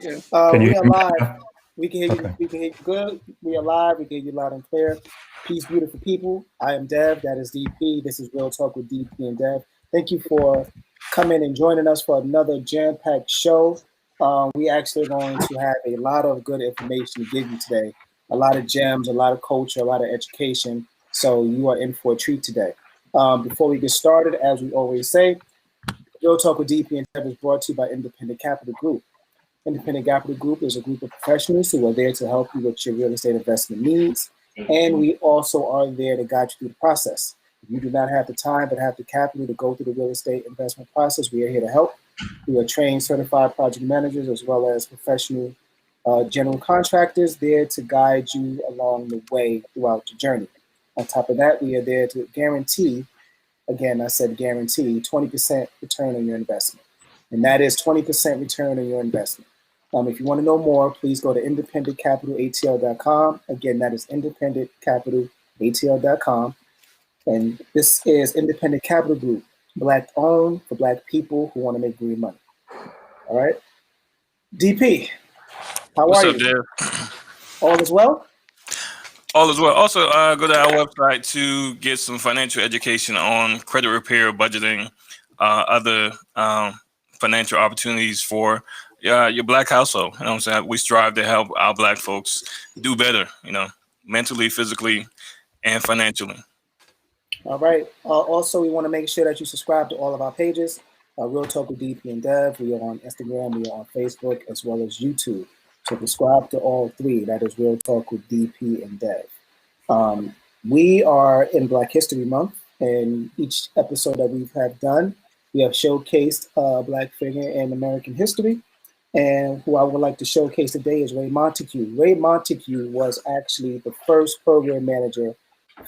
Yeah. Can you We hear are me live. now? We can hear you. Okay. We can hear you good. We are live. We can hear you loud and clear. Peace, beautiful people. I am Dev. That is DP. This is Real Talk with DP and Dev. Thank you for coming and joining us for another jam-packed show. We actually are going to have a lot of good information to give you today. A lot of gems, a lot of culture, a lot of education. So you are in for a treat today. Before we get started, as we always say, Real Talk with DP and Dev is brought to you by Independent Capital Group. Independent Capital Group is a group of professionals who are there to help you with your real estate investment needs. And we also are there to guide you through the process. If you do not have the time but have the capital to go through the real estate investment process, we are here to help. We are trained, certified project managers as well as professional general contractors there to guide you along the way throughout the journey. On top of that, we are there to guarantee, again, I said guarantee, 20% return on your investment. And that is 20% return on your investment. If you want to know more, please go to independentcapitalatl.com. Again, that is independentcapitalatl.com. And this is Independent Capital Group, Black owned for Black people who want to make green money. All right. DP, how What's are up, you? Dev? All is well? All is well. Also, go to our website to get some financial education on credit repair, budgeting, other financial opportunities for your Black household. You know what I'm saying? We strive to help our Black folks do better, mentally, physically, and financially. All right. Also, we want to make sure that you subscribe to all of our pages. Real Talk with DP and Dev. We are on Instagram, we are on Facebook, as well as YouTube. So subscribe to all three. That is Real Talk with DP and Dev. We are in Black History Month, and each episode that we have done, we have showcased a Black figure in American history. And who I would like to showcase today is Ray Montague. Ray Montague was actually the first program manager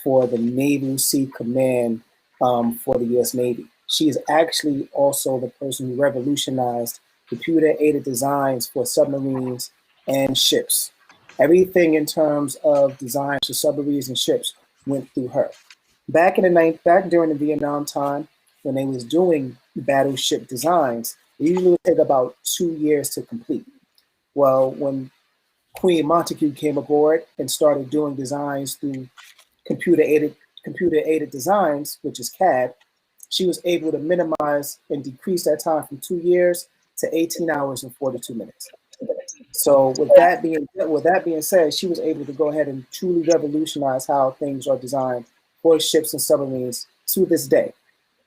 for the Naval Sea Command for the U.S. Navy. She is actually also the person who revolutionized computer-aided designs for submarines and ships. Everything in terms of designs for submarines and ships went through her. Back during the Vietnam time, when they was doing battleship designs, it usually would take about 2 years to complete. Well, when Queen Montague came aboard and started doing designs through computer aided designs, which is CAD, she was able to minimize and decrease that time from 2 years to 18 hours and 42 minutes. So with that being said, she was able to go ahead and truly revolutionize how things are designed for ships and submarines to this day.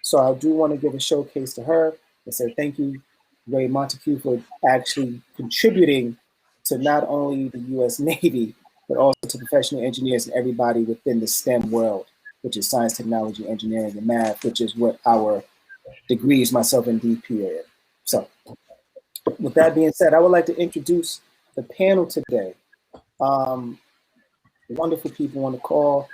So I do want to give a showcase to her and say thank you, Ray Montague, for actually contributing to not only the U.S. Navy, but also to professional engineers and everybody within the STEM world, which is science, technology, engineering, and math, which is what our degrees, myself and DP, are in. So with that being said, I would like to introduce the panel today. Wonderful people on the call,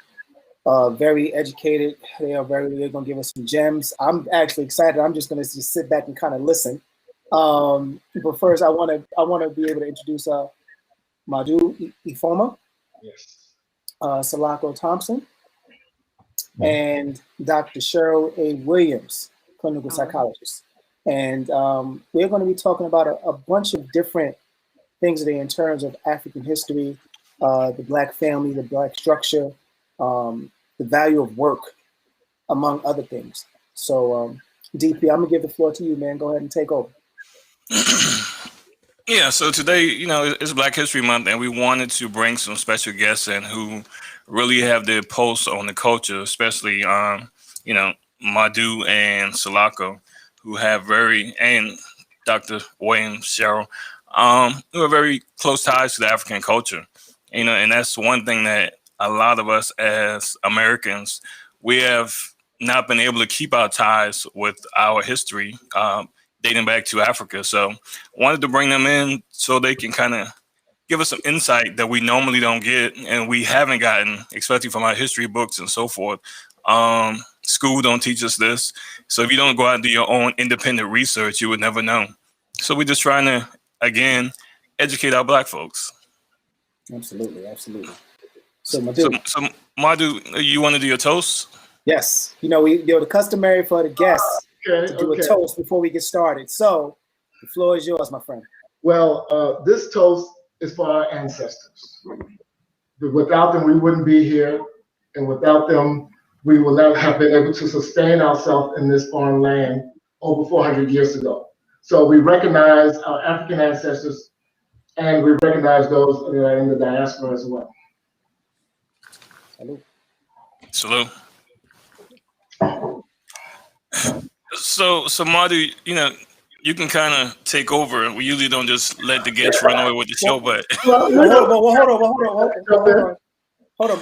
very educated. They're going to give us some gems. I'm actually excited. I'm just going to just sit back and kind of listen. But first, I want to be able to introduce Madu Ifoma, Yes. Salako Thompson, and Dr. Cheryl A. Williams, clinical psychologist. And we're going to be talking about a bunch of different things today in terms of African history, the Black family, the Black structure, the value of work, among other things. So, DP, I'm going to give the floor to you, man. Go ahead and take over. Yeah, so today, it's Black History Month, and we wanted to bring some special guests in who really have their pulse on the culture, especially, Madu and Salako, who have and Dr. Williams, Cheryl, who are very close ties to the African culture. And that's one thing that a lot of us as Americans, we have not been able to keep our ties with our history, dating back to Africa. So wanted to bring them in so they can kind of give us some insight that we normally don't get and we haven't gotten, especially from our history books and so forth. School don't teach us this. So if you don't go out and do your own independent research, you would never know. So we're just trying to, again, educate our Black folks. Absolutely, absolutely. So Madu, Madu, you want to do your toast? Yes. The customary for the guests to do a toast before we get started. So the floor is yours, my friend. Well, this toast is for our ancestors. Without them, we wouldn't be here, and without them, we will not have been able to sustain ourselves in this foreign land over 400 years ago. So we recognize our African ancestors, and we recognize those that are in the diaspora as well. Salute. So Madhu, you can kind of take over. We usually don't just let the guests run away with the show, but hold on.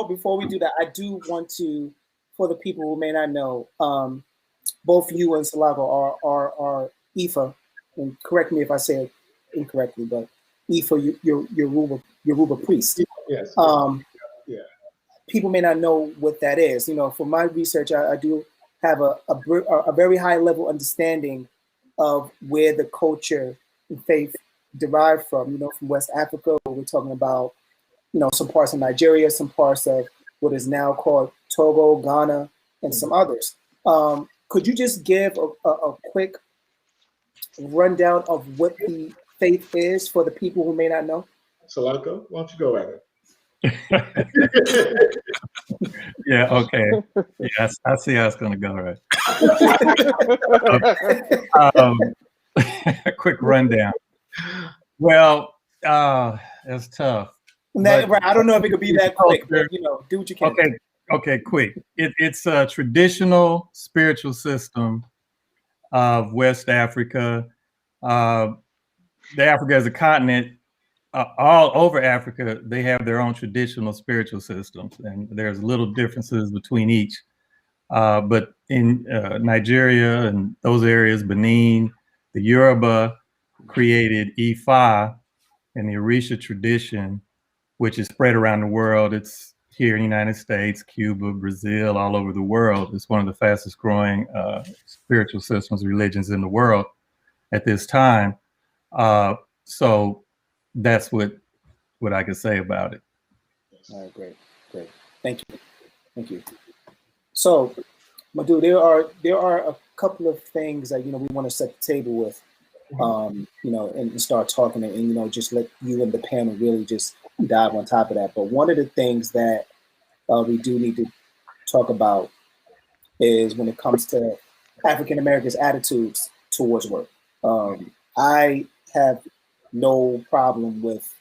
Before we do that, I do want to, for the people who may not know, both you and Salako are Ifa, and correct me if I say it incorrectly, but Ifa, Yoruba priest. Yes. Yeah. People may not know what that is. For my research, I do have a very high level understanding of where the culture and faith derived from. From West Africa, we're talking about, some parts of Nigeria, some parts of what is now called Togo, Ghana, and some others. Could you just give a quick rundown of what the faith is for the people who may not know? Salako, why don't you go at it? Yeah, okay. Yes, I see how it's going to go, right? A quick rundown. Well, it's tough. Right. I don't know if it could be that quick, but, do what you can. Okay, quick. It's a traditional spiritual system of West Africa. The Africa as a continent, all over Africa, they have their own traditional spiritual systems, and there's little differences between each. But in Nigeria and those areas, Benin, the Yoruba created Ifa and the Orisha tradition, which is spread around the world. It's here in the United States, Cuba, Brazil, all over the world. It's one of the fastest growing spiritual systems, religions in the world at this time. So that's what I can say about it. All right, great. Thank you. So, Madhu, there are a couple of things that we want to set the table with, and start talking, and just let you and the panel really just dive on top of that. But one of the things that we do need to talk about is when it comes to African Americans' attitudes towards work. I have no problem with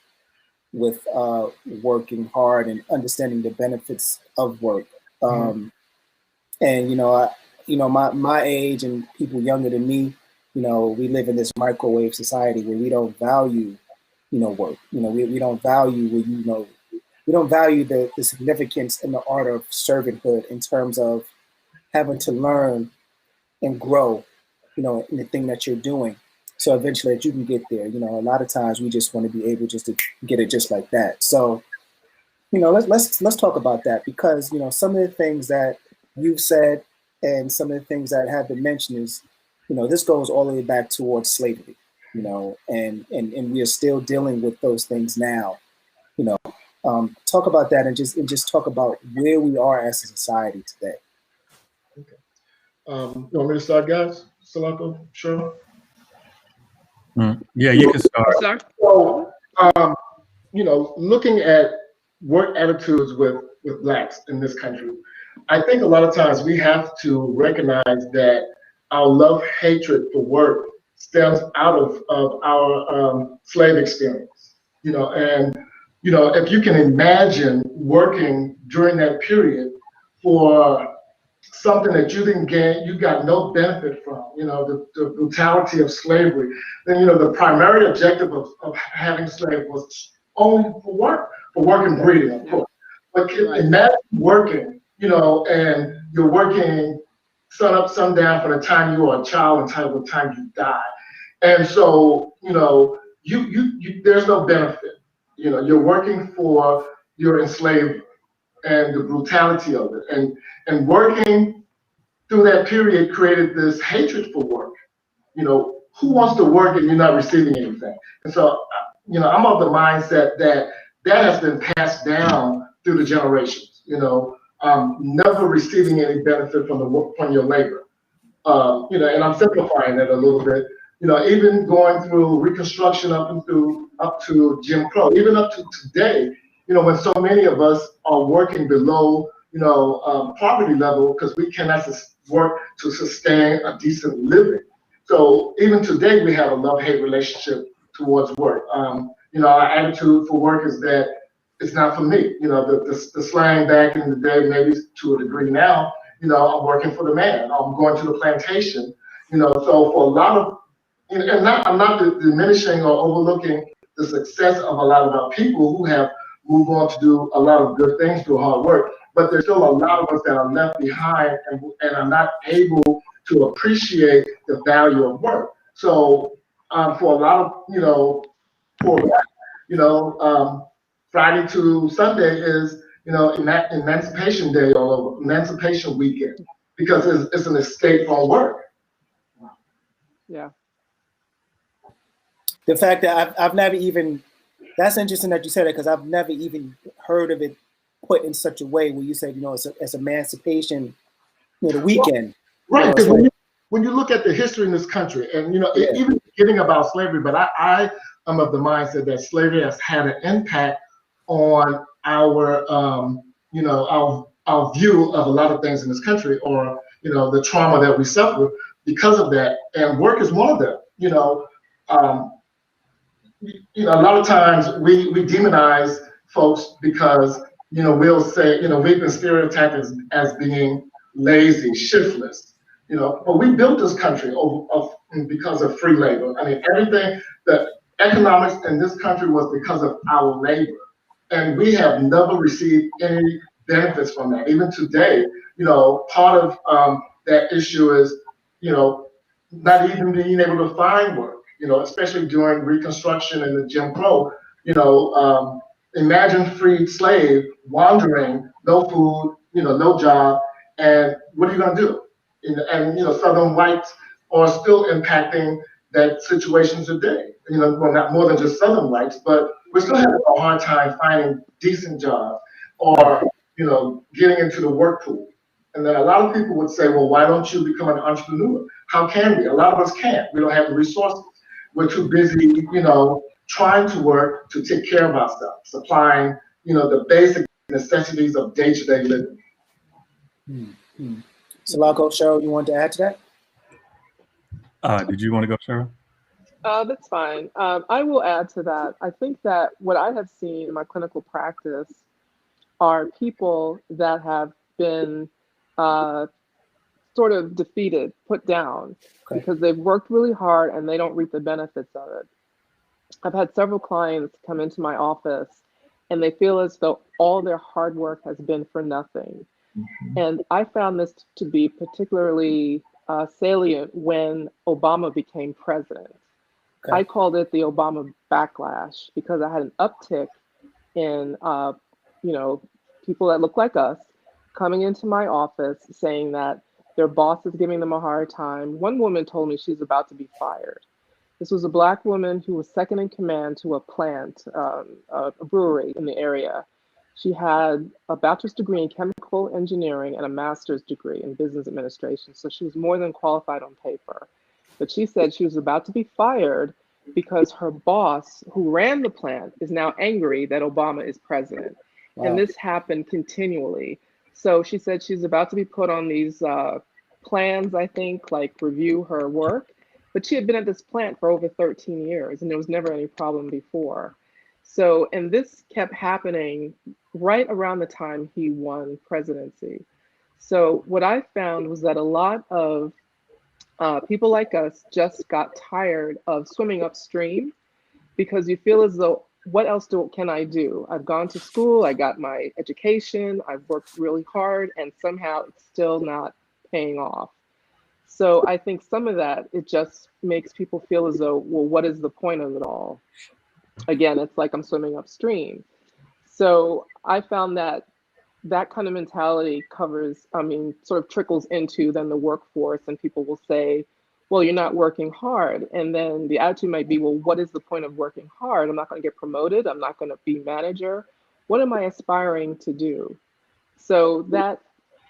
working hard and understanding the benefits of work. And my age and people younger than me, we live in this microwave society where we don't value, work. We don't value we don't value the significance and the art of servanthood in terms of having to learn and grow, in the thing that you're doing. So eventually that you can get there, a lot of times we just want to be able just to get it just like that. So, let's talk about that, because, some of the things that you've said and some of the things that have been mentioned is, this goes all the way back towards slavery, and we are still dealing with those things now, talk about that and just talk about where we are as a society today. Okay. You want me to start, guys? Salako, sure. Yeah, you can start. So, looking at work attitudes with Blacks in this country, I think a lot of times we have to recognize that our love-hatred for work stems out of our slave experience. If you can imagine working during that period for something that you didn't get, you got no benefit from, the brutality of slavery, then, the primary objective of having slaves was only for work and breeding, of course. But imagine working, and you're working sun up, sun down from the time you are a child until the time you die. And so, you there's no benefit. You're working for your enslavement and the brutality of it. And working through that period created this hatred for work. Who wants to work and you're not receiving anything? And so, I'm of the mindset that has been passed down through the generations, never receiving any benefit from your labor. And I'm simplifying it a little bit, even going through Reconstruction up to Jim Crow, even up to today, when so many of us are working below, poverty level because we cannot work to sustain a decent living. So even today, we have a love-hate relationship towards work. Our attitude for work is that it's not for me. The slang back in the day, maybe to a degree now, I'm working for the man. I'm going to the plantation. So for a lot of, I'm not diminishing or overlooking the success of a lot of our people who have moved on to do a lot of good things through hard work, but there's still a lot of us that are left behind and are not able to appreciate the value of work. So for a lot of, poor black, Friday to Sunday is, Emancipation Day or Emancipation Weekend because it's an escape from work. Yeah. The fact that I've never even, that's interesting that you said it because I've never even heard of it put in such a way where you said, it's emancipation, the weekend. Right, because when you look at the history in this country, and even getting about slavery, but I am of the mindset that slavery has had an impact on our, our view of a lot of things in this country, or the trauma that we suffer because of that, and work is one of them. A lot of times we demonize folks because we'll say we've been stereotyped as being lazy, shiftless. But we built this country because of free labor. I mean, everything, the economics in this country was because of our labor, and we have never received any benefits from that. Even today, part of that issue is not even being able to find work. Especially during Reconstruction and the Jim Crow, imagine freed slave wandering, no food, no job, and what are you going to do? And Southern whites are still impacting that situation today. Well, not more than just Southern whites, but we're still having a hard time finding decent jobs or getting into the work pool. And then a lot of people would say, well, why don't you become an entrepreneur? How can we? A lot of us can't. We don't have the resources. We're too busy, trying to work to take care of ourselves, supplying, the basic necessities of day-to-day living. Mm-hmm. Salako, Cheryl, you want to add to that? Did you want to go, Cheryl? That's fine. I will add to that. I think that what I have seen in my clinical practice are people that have been sort of defeated, put down, because they've worked really hard and they don't reap the benefits of it. I've had several clients come into my office and they feel as though all their hard work has been for nothing. Mm-hmm. And I found this to be particularly salient when Obama became president. Okay. I called it the Obama backlash because I had an uptick in, people that look like us coming into my office saying that their boss is giving them a hard time. One woman told me she's about to be fired. This was a Black woman who was second in command to a plant, a brewery in the area. She had a bachelor's degree in chemical engineering and a master's degree in business administration. So she was more than qualified on paper. But she said she was about to be fired because her boss, who ran the plant, is now angry that Obama is president. Wow. And this happened continually. So she said she's about to be put on these plans, I think, like review her work. But she had been at this plant for over 13 years and there was never any problem before. So, and this kept happening right around the time he won presidency. So what I found was that a lot of people like us just got tired of swimming upstream because you feel as though, what else can I do? I've gone to school, I got my education, I've worked really hard, and somehow it's still not paying off. So I think some of that, it just makes people feel as though, well, what is the point of it all? Again, it's like I'm swimming upstream. So I found that that kind of mentality sort of trickles into then the workforce, and people will say, well, you're not working hard. And then the attitude might be, well, what is the point of working hard? I'm not going to get promoted. I'm not going to be manager. What am I aspiring to do? So that,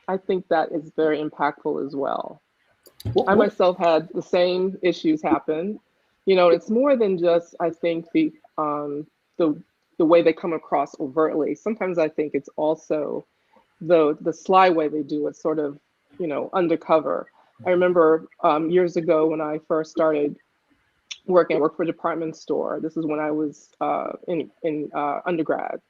I think that is very impactful as well. I myself had the same issues happen. You know, it's more than just, I think, the the way they come across overtly. Sometimes I think it's also the sly way they do it, sort of, you know, undercover. I remember years ago when I first started working, I worked for a department store. This is when I was in undergrad.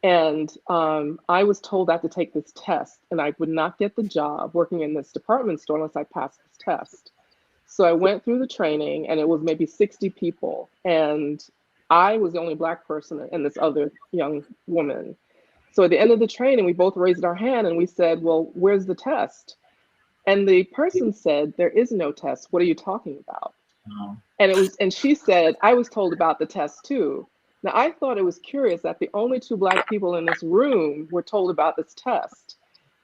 And I was told I had to take this test, and I would not get the job working in this department store unless I passed this test. So I went through the training, and it was maybe 60 people, and I was the only Black person and this other young woman. So at the end of the training, we both raised our hand and we said, "Well, where's the test?" And the person said, "There is no test. What are you talking about?" And she said, "I was told about the test too." Now, I thought it was curious that the only two Black people in this room were told about this test.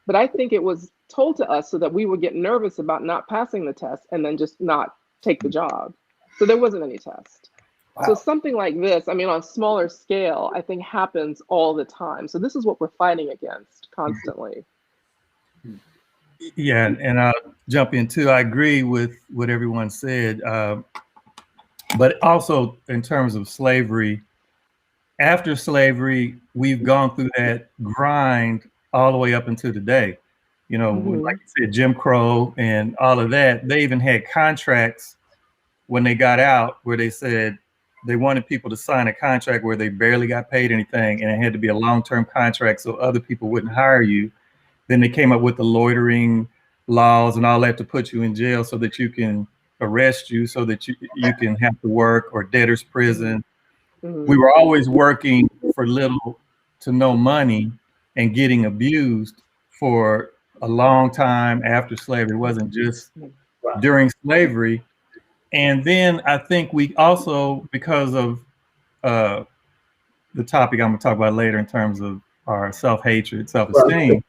But I think it was told to us so that we would get nervous about not passing the test and then just not take the job. So there wasn't any test. Wow. So something like this, I mean, on a smaller scale, I think happens all the time. So this is what we're fighting against constantly. Yeah, and I'll jump in too. I agree with what everyone said. But also in terms of slavery, after slavery, we've gone through that grind all the way up until today. You know, like you said, Jim Crow and all of that. They even had contracts when they got out where they said they wanted people to sign a contract where they barely got paid anything, and it had to be a long-term contract so other people wouldn't hire you. Then they came up with the loitering laws and all that to put you in jail so that you can arrest you, so that you can have to work, or debtor's prison. We were always working for little to no money and getting abused for a long time after slavery. It wasn't just during slavery. And then I think we also, because of the topic I'm going to talk about later in terms of our self-hatred, self-esteem.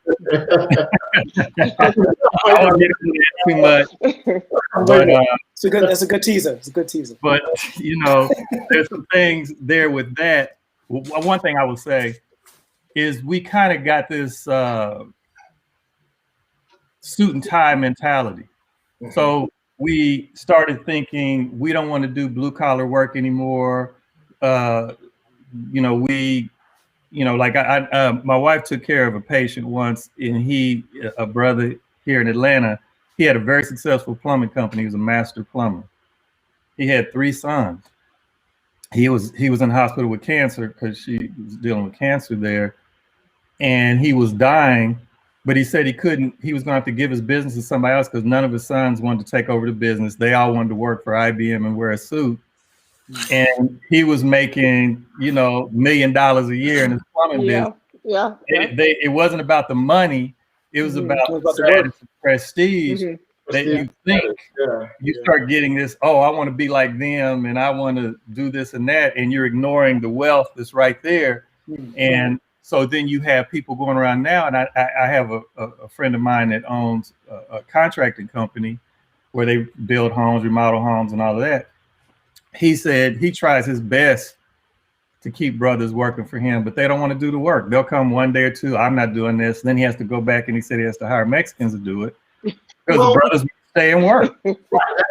I won't get into that too much. But, that's a good teaser. It's a good teaser. But, you know, there's some things there with that. One thing I will say is we kind of got this suit and tie mentality. So we started thinking we don't want to do blue collar work anymore. You know, like my wife took care of a patient once, and a brother here in Atlanta, he had a very successful plumbing company. He was a master plumber. He had 3 sons. He was in the hospital with cancer because she was dealing with cancer there, and he was dying. But he said he was going to have to give his business to somebody else because none of his sons wanted to take over the business. They all wanted to work for IBM and wear a suit. And he was making, you know, $1 million a year in his plumbing business. Yeah. It wasn't about the money. It was about the status and prestige that you think you start getting this, oh, I want to be like them and I want to do this and that. And you're ignoring the wealth that's right there. And so then you have people going around now. And I have a friend of mine that owns a contracting company where they build homes, remodel homes and all of that. He said he tries his best to keep brothers working for him, but they don't want to do the work. They'll come one day or two, I'm not doing this. Then he has to go back and he said he has to hire Mexicans to do it because the brothers stay and work.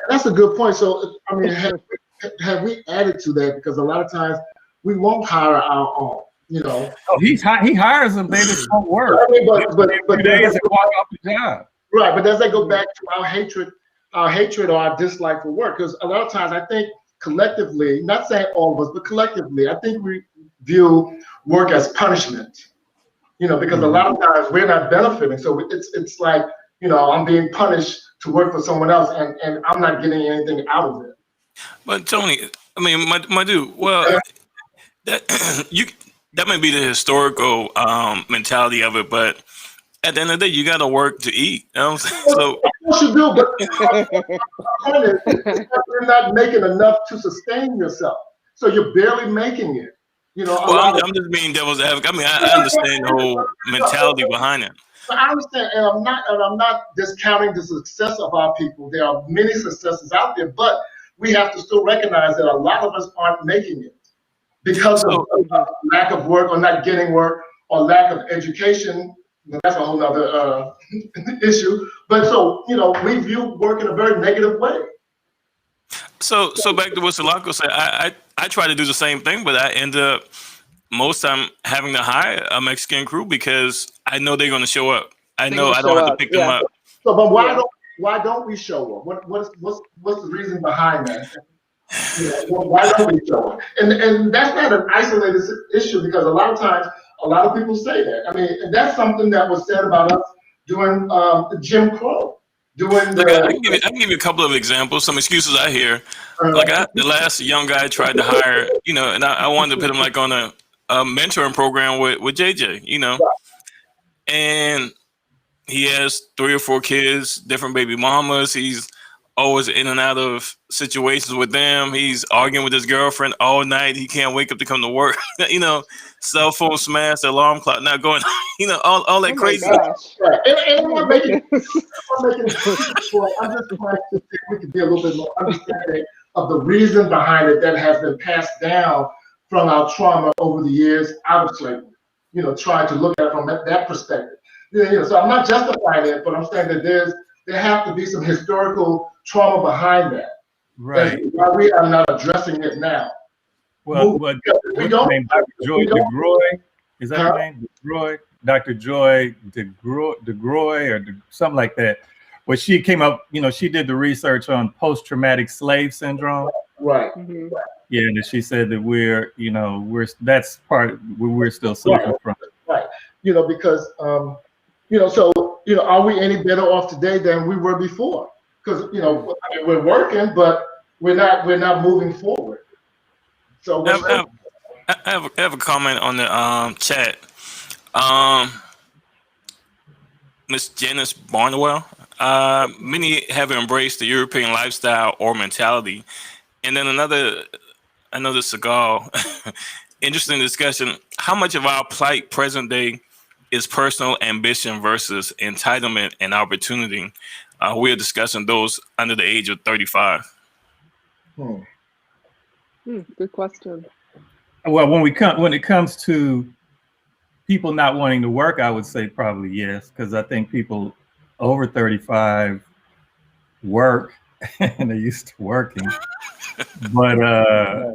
That's a good point. So, I mean, have we added to that? Because a lot of times we won't hire our own, you know. Oh, he hires them, they just don't work. I mean, but days they walk off the job. Right, but does that go back to our hatred or our dislike for work? Because a lot of times I think collectively, not saying all of us, but collectively, I think we view work as punishment, you know, because a lot of times we're not benefiting. So it's like, you know, I'm being punished to work for someone else and I'm not getting anything out of it. But Tony, I mean, my dude, well, that might be the historical mentality of it, but at the end of the day, you got to work to eat. You know what I'm saying? So you should do, but you're not making enough to sustain yourself. So you're barely making it. You know. Well, I'm just being devil's advocate. I mean, I understand the whole mentality behind it. I understand, and I'm not discounting the success of our people. There are many successes out there, but we have to still recognize that a lot of us aren't making it because of lack of work or not getting work or lack of education That's a whole nother issue. But so, we view work in a very negative way. So back to what Salako said, I try to do the same thing, but I end up most time having to hire a Mexican crew because I know they're going to show up. I know I don't have to pick them up. So, but why don't we show up? What's the reason behind that? Why don't we show up? And that's not an isolated issue, because a lot of times a lot of people say that. I mean, and that's something that was said about us during Jim Crow. I can give you a couple of examples. Some excuses I hear. The last young guy I tried to hire, and I wanted to put him like on a mentoring program with JJ, and he has 3 or 4 kids, different baby mamas. He's always in and out of situations with them. He's arguing with his girlfriend all night. He can't wake up to come to work. Cell phone smashed, alarm clock not going. All that crazy. Right. And I'm making I'm just trying to see if we could be a little bit more understanding of the reason behind it that has been passed down from our trauma over the years out of slavery. Trying to look at it from that perspective. So I'm not justifying it, but I'm saying that there have to be some historical trauma behind that. Right. That's why we are not addressing it now. Well, what's her name? Dr. Joy DeGroy? Is that her name? DeGroy? Dr. Joy DeGroy or something like that. Where she came up, she did the research on post-traumatic slave syndrome. Right. Mm-hmm. Yeah, and she said that we're that's part we're still suffering from. Right. Because are we any better off today than we were before? Because we're working, but we're not moving forward. So I have a comment on the chat. Miss Janice Barnwell. Many have embraced the European lifestyle or mentality, and then another Seagal. Interesting discussion. How much of our plight present day is personal ambition versus entitlement and opportunity? We are discussing those under the age of 35. Good question. Well, when it comes to people not wanting to work, I would say probably yes, because I think people over 35 work and they're used to working. But I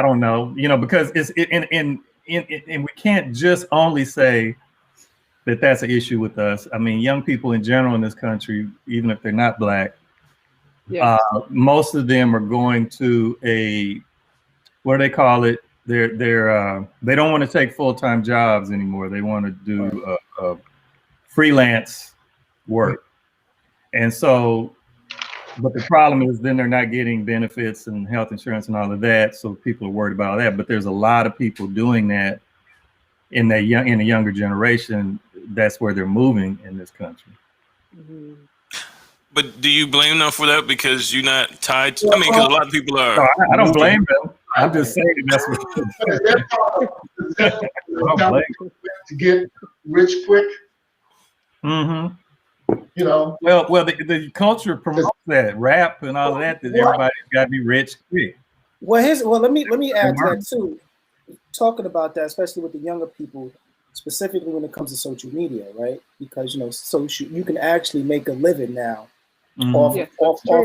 don't know, because it's and we can't just only say that that's an issue with us. I mean, young people in general in this country, even if they're not Black, most of them are going to what do they call it? They don't want to take full-time jobs anymore. They want to do freelance work. And so, but the problem is then they're not getting benefits and health insurance and all of that. So people are worried about that. But there's a lot of people doing that in the younger generation. That's where they're moving in this country. Mm-hmm. But do you blame them for that because you're not tied to? Because a lot of people are. No, I don't blame them. I'm just saying that's what. I don't blame them. To get rich quick. Mm-hmm. Well, the culture promotes that rap and all of that everybody's got to be rich quick. Well, let me add to that too. Talking about that, especially with the younger people, specifically when it comes to social media, right? Because you can actually make a living now off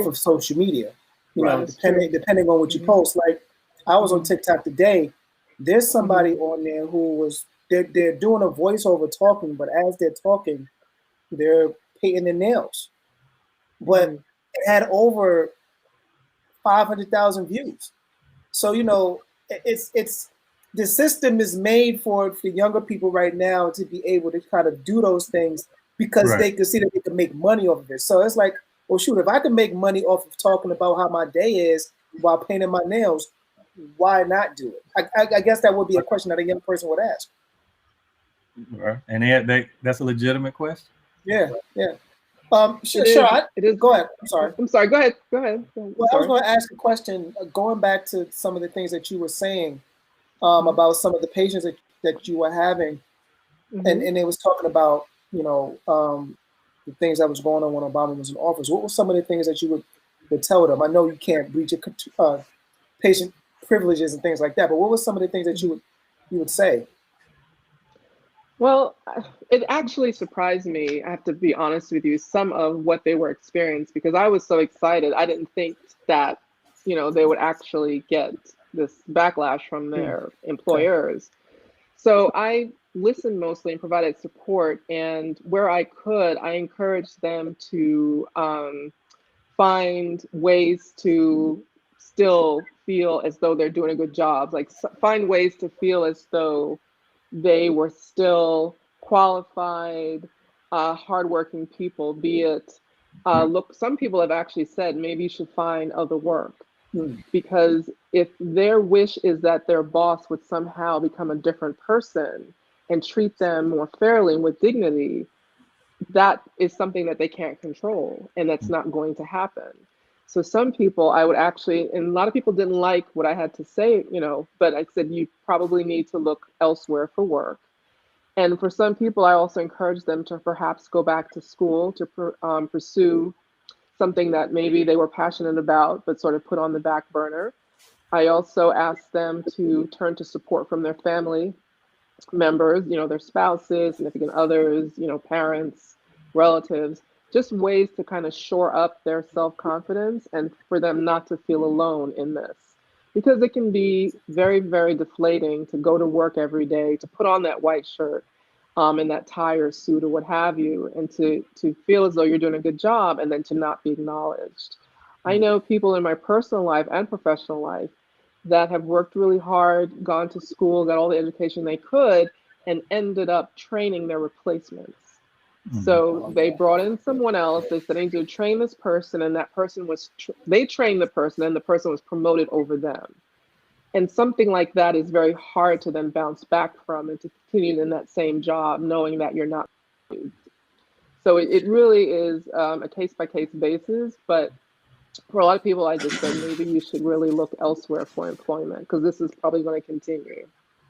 of social media. Depending on what you post. Like I was on TikTok today. There's somebody on there who they're doing a voiceover talking, but as they're talking, they're painting their nails. But it had over 500,000 views. So it's the system is made for younger people right now to be able to kind of do those things because they can see that they can make money off of it. So it's like, well, shoot, if I can make money off of talking about how my day is while painting my nails, why not do it? I guess that would be a question that a young person would ask. And that's a legitimate question. Yeah. Sure. It is. Go ahead. I'm sorry. Go ahead. Well, I was going to ask a question, going back to some of the things that you were saying about some of the patients that you were having, and it was talking about the things that was going on when Obama was in office. What were some of the things that you would tell them? I know you can't breach your patient privileges and things like that, but what were some of the things that you would say? Well, it actually surprised me, I have to be honest with you, some of what they were experiencing because I was so excited. I didn't think that, they would actually get this backlash from their Okay. employers. So I listened mostly and provided support. And where I could, I encouraged them to find ways to still feel as though they're doing a good job, like find ways to feel as though they were still qualified, hardworking people, be it, look, some people have actually said maybe you should find other work Hmm. because if their wish is that their boss would somehow become a different person and treat them more fairly and with dignity, that is something that they can't control and that's not going to happen. So some people I would actually, and a lot of people didn't like what I had to say, but I said you probably need to look elsewhere for work. And for some people, I also encourage them to perhaps go back to school to pursue something that maybe they were passionate about, but sort of put on the back burner. I also asked them to turn to support from their family members, their spouses, significant others, parents, relatives, just ways to kind of shore up their self confidence and for them not to feel alone in this. Because it can be very, very deflating to go to work every day, to put on that white shirt and that tie or suit or what have you, and to feel as though you're doing a good job and then to not be acknowledged. I know people in my personal life and professional life that have worked really hard, gone to school, got all the education they could, and ended up training their replacements. Mhm. So they brought in someone else. They said, I need you to train this person, and that person was, they trained the person, and the person was promoted over them. And something like that is very hard to then bounce back from and to continue in that same job, knowing that you're not. So it really is a case by case basis. But for a lot of people, I just said maybe you should really look elsewhere for employment because this is probably going to continue.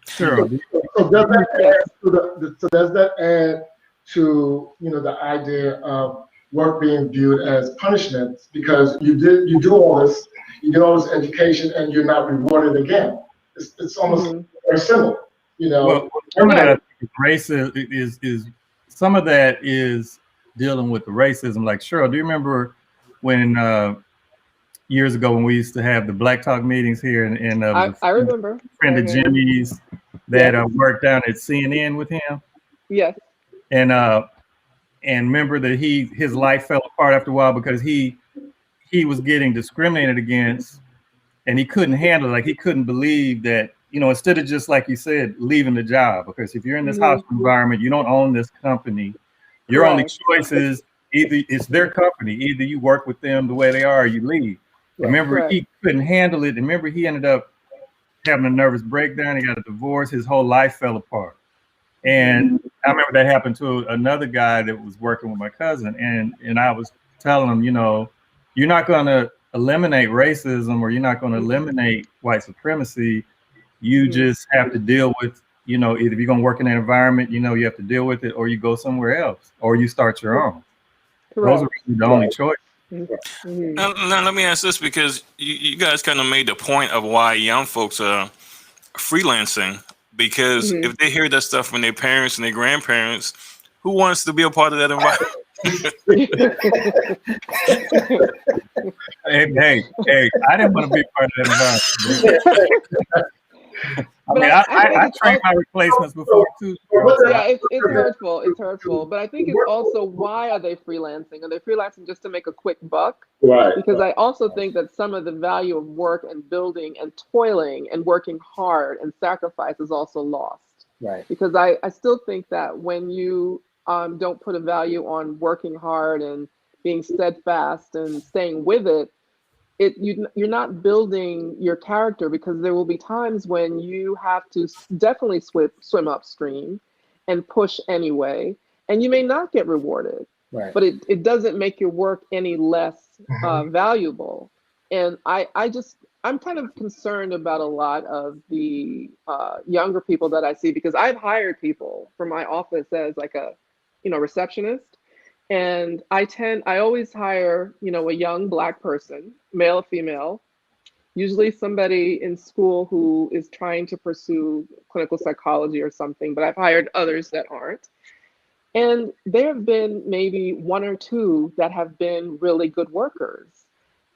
Sure. So, so does that Yes. add to so does that add to the idea of work being viewed as punishment because you do all this, you get all this education and you're not rewarded again? It's almost Hmm. very similar, you Well, know. some of that Yeah. I think is some of that is dealing with the racism. Like Cheryl, do you remember when years ago when we used to have the Black Talk meetings here and I remember. friend of Mhm. Jimmy's that Yes. worked down at CNN with him, Yes. and remember that his life fell apart after a while because he was getting discriminated against and he couldn't handle it. Like he couldn't believe that, instead of just like you said, leaving the job, because if you're in this Hmm. hostile environment, you don't own this company. Your only Correct. choice is either it's their company, either you work with them the way they are, or you leave. And Right. remember, Correct. he couldn't handle it. And remember, he ended up having a nervous breakdown. He got a divorce. His whole life fell apart. Hmm. And I remember that happened to another guy that was working with my cousin. And I was telling him, you're not going to eliminate racism or you're not going to eliminate white supremacy. You Hmm. just have to deal with, either you're going to work in that environment, you have to deal with it, or you go somewhere else, or you start your own. Those are Correct. really the only choice. Hmm. Now let me ask this because you guys kind of made the point of why young folks are freelancing because Hmm. if they hear that stuff from their parents and their grandparents, who wants to be a part of that environment? Hey, I didn't want to be part of that environment. I But mean, I think I it's trained my replacements before too. yeah, it's hurtful. It's hurtful. But I think it's also why are they freelancing? Are they freelancing just to make a quick buck? Right. Because I also think that some of the value of work and building and toiling and working hard and sacrifice is also lost. Right. Because I still think that when you don't put a value on working hard and being steadfast and staying with it, you're not building your character because there will be times when you have to definitely swim upstream and push anyway, and you may not get rewarded, Right. but it doesn't make your work any less Mhm. valuable. And I'm kind of concerned about a lot of the younger people that I see because I've hired people for my office as like a receptionist, and I always hire, a young Black person, male or female, usually somebody in school who is trying to pursue clinical psychology or something, but I've hired others that aren't. And there have been maybe one or two that have been really good workers.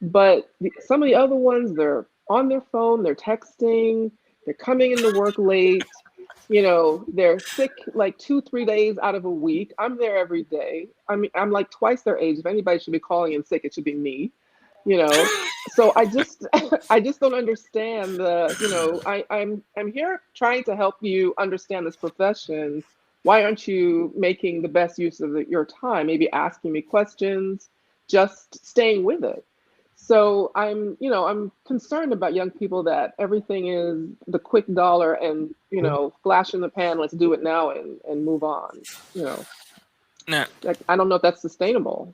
But some of the other ones, they're on their phone, they're texting, they're coming into work late, they're sick like 2, 3 days out of a week. I'm there every day. I mean, I'm like twice their age. If anybody should be calling in sick, it should be me, you know. So I just I just don't understand I'm here trying to help you understand this profession. Why aren't you making the best use of your time? Maybe asking me questions, just staying with it. So I'm concerned about young people that everything is the quick dollar and, flash in the pan, let's do it now and move on. Now, Like, I don't know if that's sustainable.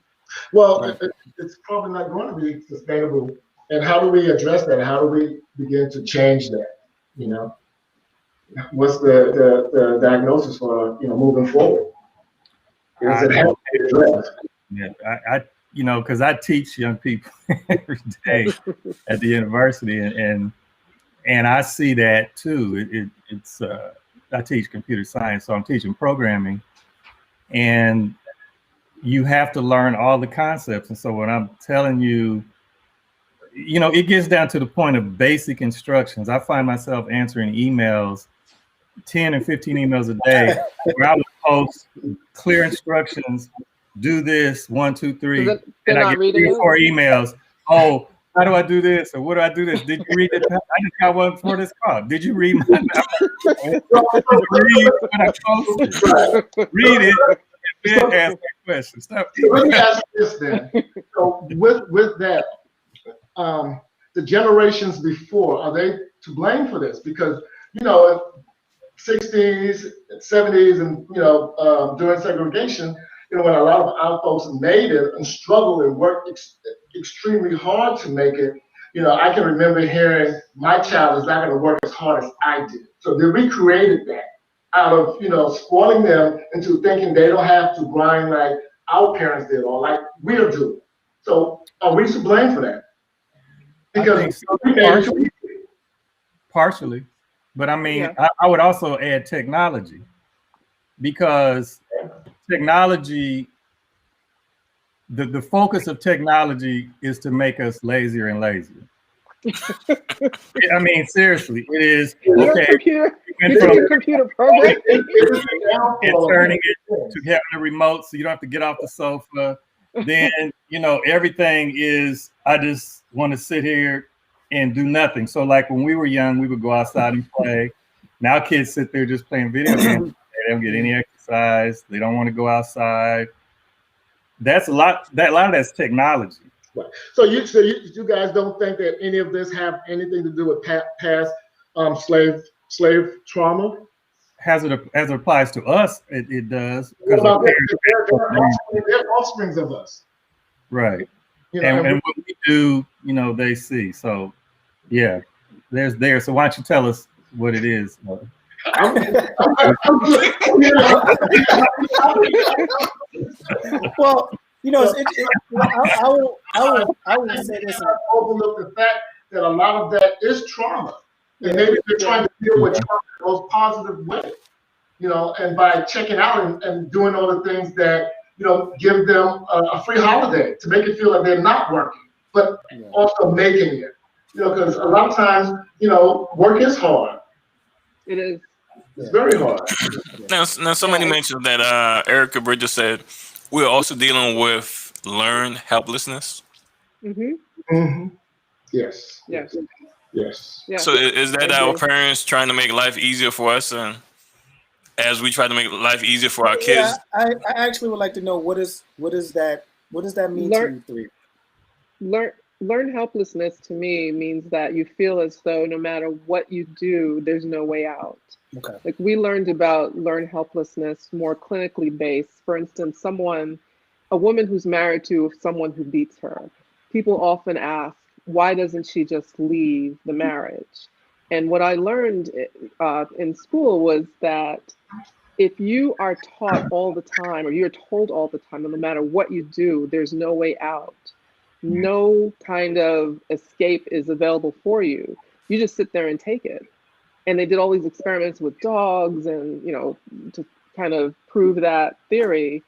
Well, it's probably not going to be sustainable. And how do we address that? How do we begin to change that? What's the diagnosis for moving forward? Is it have to be addressed? Yeah, because I teach young people every day at the university, and I see that too. It's I teach computer science, so I'm teaching programming, and you have to learn all the concepts. And so when I'm telling you, it gets down to the point of basic instructions. I find myself answering emails, 10 and 15 emails a day, where I would post clear instructions. Do this 1, 2, 3, and I get 3 or 4 emails. Oh, how do I do this? Or what do I do this? Did you read it? I just got one for this call. Did you read my? Read what I posted. Read it and then ask that question. Stop. So let me ask you this then. So with that, the generations before, are they to blame for this? Because 60s, 70s, and during segregation. When a lot of our folks made it and struggled and worked extremely hard to make it, I can remember hearing my child is not going to work as hard as I did. So they recreated that out of, spoiling them into thinking they don't have to grind like our parents did or like we're doing. So are we to blame for that? Because partially, but I mean, yeah. I would also add technology, because technology, the focus of technology is to make us lazier and lazier. I mean, seriously, it is. Okay, computer program. And turning it to having a remote so you don't have to get off the sofa. Then, everything is, I just want to sit here and do nothing. So like when we were young, we would go outside and play. Now kids sit there just playing video games. They don't get any exercise. They don't want to go outside. That's a lot of that's technology. Right. So you guys don't think that any of this have anything to do with past slave trauma? As it applies to us, it does. What about they're offsprings of us. Right. And what we do, they see. So yeah, there's there. So why don't you tell us what it is? Well, I will say this. Overlook the fact that a lot of that is trauma, and maybe they're trying to deal with trauma in the most positive way, and by checking out and doing all the things that give them a free holiday to make it feel like they're not working, but also making it, because a lot of times, work is hard. It is. It's very hard. Now somebody mentioned that Erica Bridges said we're also dealing with learned helplessness. Mm-hmm. Mm-hmm. Yes. Yes. Yes. Yeah. So is that our parents trying to make life easier for us, and as we try to make life easier for our kids? I actually would like to know what does that mean to you three? Learn helplessness to me means that you feel as though no matter what you do, there's no way out. Okay. Like we learned about learned helplessness more clinically based. For instance, a woman who's married to someone who beats her, people often ask, why doesn't she just leave the marriage? And what I learned in school was that if you are taught all the time, or you're told all the time, no matter what you do, there's no way out, no kind of escape is available for you. You just sit there and take it. And they did all these experiments with dogs and, you know, to kind of prove that theory.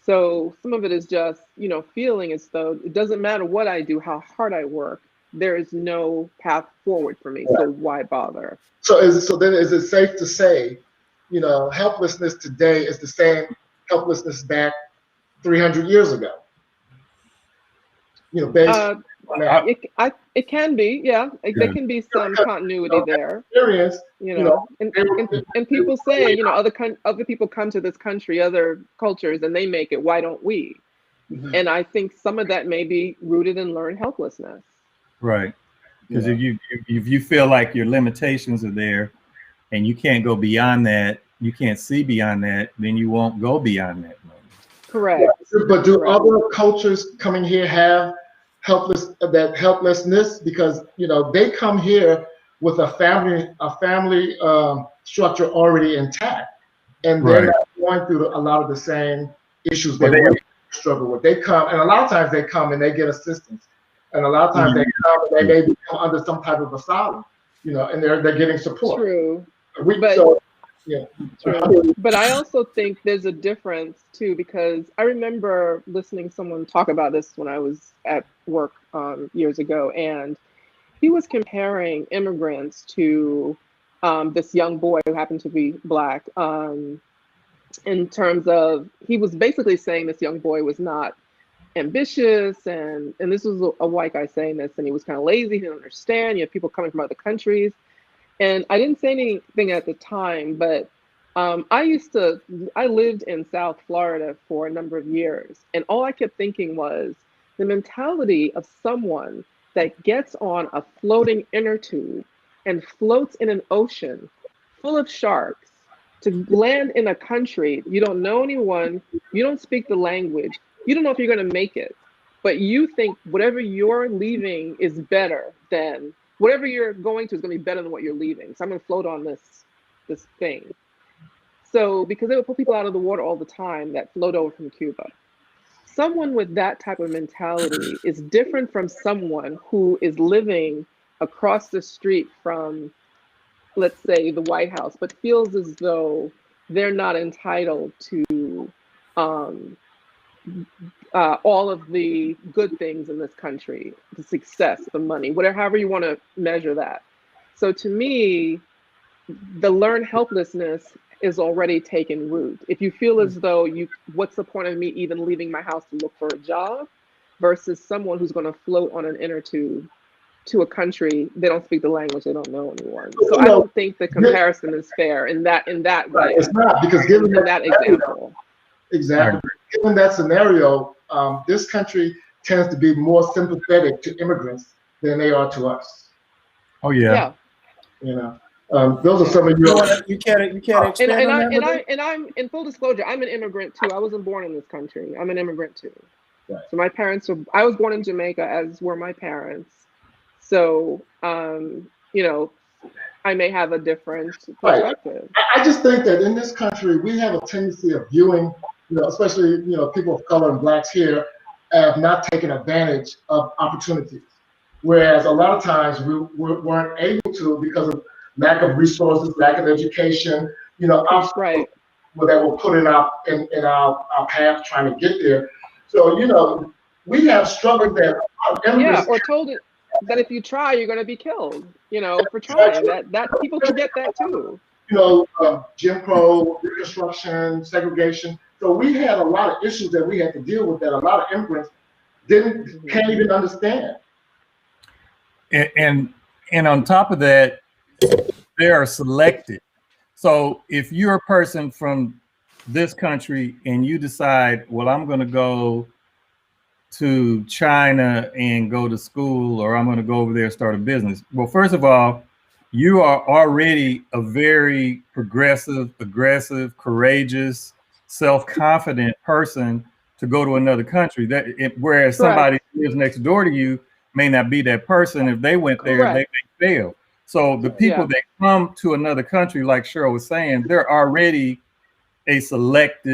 So some of it is just, you know, feeling as though it doesn't matter what I do, how hard I work, there is no path forward for me. So why bother? So then is it safe to say, you know, helplessness today is the same helplessness back 300 years ago? You know, based on that It can be, yeah. There can be some continuity there. experience, You know, and people say, you know, other people come to this country, other cultures, and they make it. Why don't we? Mhm. And I think some of that may be rooted in learned helplessness. Right. Because Yeah. if you feel like your limitations are there and you can't go beyond that, you can't see beyond that, then you won't go beyond that. Correct. But do Correct. other cultures coming here have helplessness? Because, you know, they come here with a family structure already intact, and they're Right. not going through a lot of the same issues But that they- we struggle with. They come, and a lot of times they come and they get assistance, and a lot of times they come and they may become under some type of asylum, you know, and they're getting support. True. We, But- so, yeah. True. But I also think there's a difference too, because I remember listening to someone talk about this when I was at work years ago, and he was comparing immigrants to this young boy who happened to be Black, in terms of, he was basically saying this young boy was not ambitious, and this was a white guy saying this, and he was kind of lazy, he didn't understand, you have people coming from other countries. And I didn't say anything at the time, but I lived in South Florida for a number of years, and all I kept thinking was the mentality of someone that gets on a floating inner tube and floats in an ocean full of sharks to land in a country you don't know anyone, you don't speak the language, you don't know if you're going to make it, but you think whatever you're leaving is better than whatever you're going to is going to be better than what you're leaving. So I'm going to float on this thing. So because they would pull people out of the water all the time that float over from Cuba. Someone with that type of mentality is different from someone who is living across the street from, let's say, the White House, but feels as though they're not entitled to all of the good things in this country, the success, the money, whatever, however you want to measure that. So to me, the learned helplessness is already taken root. If you feel as though what's the point of me even leaving my house to look for a job, versus someone who's going to float on an inner tube to a country, they don't speak the language, they don't know anyone. So I don't think the comparison is fair in that way. It's not, because given In that example. Exactly. Given that scenario, this country tends to be more sympathetic to immigrants than they are to us. Oh yeah. Yeah. You know, those are some of your. You can't expand on that. And I'm in full disclosure, I'm an immigrant too. I wasn't born in this country. I'm an immigrant too. Right. So my parents I was born in Jamaica, as were my parents. So you know, I may have a different perspective. I just think that in this country we have a tendency of viewing, you know, especially, you know, people of color and Blacks here, have not taken advantage of opportunities. Whereas a lot of times we weren't able to because of lack of resources, lack of education, you know, Right. that were put in our path trying to get there. So, you know, we have struggled that. Yeah, or told it that if you try, you're going to be killed, you know, for trying. That people forget that too. You know, Jim Crow, Reconstruction, segregation. So we had a lot of issues that we had to deal with that a lot of immigrants can't even understand. And on top of that, they are selected. So if you're a person from this country and you decide, well, I'm going to go to China and go to school, or I'm going to go over there and start a business. Well, first of all, you are already a very progressive, aggressive, courageous, self-confident person to go to another country. Whereas somebody who lives next door to you may not be that person. If they went there, they may fail. So the people that come to another country, like Cheryl was saying, they're already a select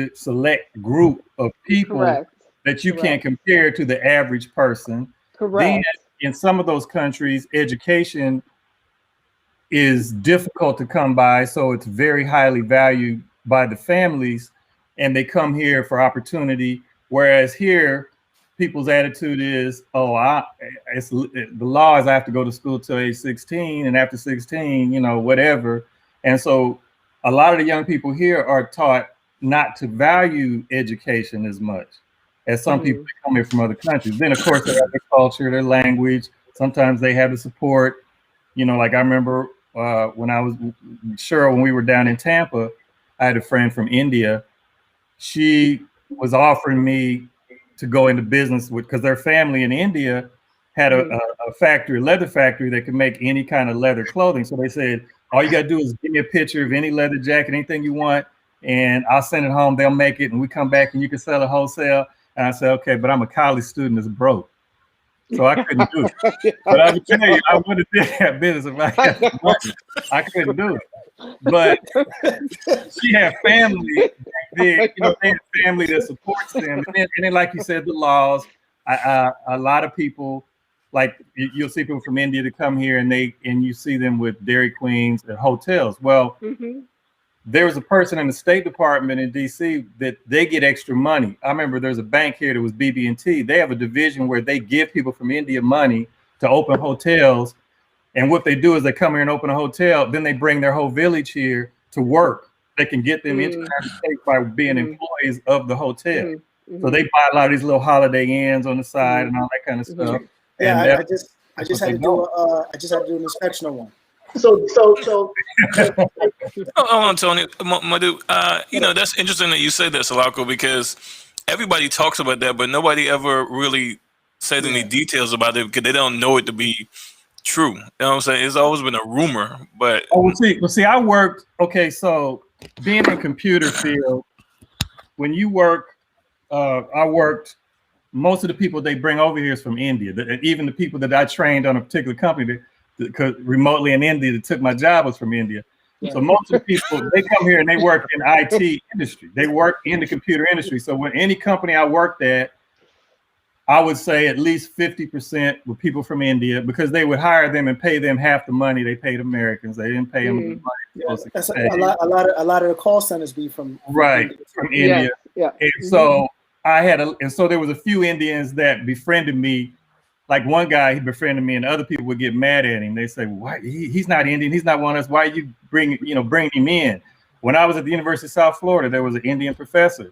group of people that you can't compare to the average person. Correct. Then in some of those countries, education is difficult to come by, so it's very highly valued by the families, and they come here for opportunity. Whereas here, people's attitude is, "Oh, the law is I have to go to school till age 16, and after 16, whatever." And so, a lot of the young people here are taught not to value education as much as some people that come here from other countries. Then, of course, they have their culture, their language. Sometimes they have the support. Like I remember when we were down in Tampa, I had a friend from India. She was offering me to go into business because their family in India had a leather factory that could make any kind of leather clothing. So they said, all you got to do is give me a picture of any leather jacket, anything you want, and I'll send it home. They'll make it, and we come back and you can sell it wholesale. And I said, okay, but I'm a college student that's broke. So I couldn't do it. But I can tell you, I would have did that business if I had the money. I couldn't do it. But she had family, they had family that supports them. And then, like you said, the laws. A lot of people, like you'll see people from India that come here, and you see them with Dairy Queens at hotels. Well, there was a person in the State Department in DC that they get extra money. I remember there's a bank here that was BB&T. They have a division where they give people from India money to open hotels. And what they do is they come here and open a hotel. Then they bring their whole village here to work. They can get them into the United States by being employees of the hotel. So they buy a lot of these little Holiday Inns on the side and all that kind of stuff. Yeah, and I just had to do an inspection on one. So Hold on, Tony. Madhu, that's interesting that you say that, Salako, because everybody talks about that, but nobody ever really said any details about it because they don't know it to be true. You know what I'm saying? It's always been a rumor, but see, I worked. Okay, so being in computer field, when you work, I worked. Most of the people they bring over here is from India. Even the people that I trained on a particular company remotely in India that took my job was from India. Yeah. So most of the people, they come here and they work in IT industry. They work in the computer industry. So when any company I worked at, I would say at least 50% were people from India because they would hire them and pay them half the money they paid Americans. They didn't pay them the money they were supposed to pay. A lot of the call centers be from India. Yeah. And so so there was a few Indians that befriended me. Like one guy, he befriended me, and other people would get mad at him. They say, "Why? He's not Indian. He's not one of us. Why you bring him in?" When I was at the University of South Florida, there was an Indian professor.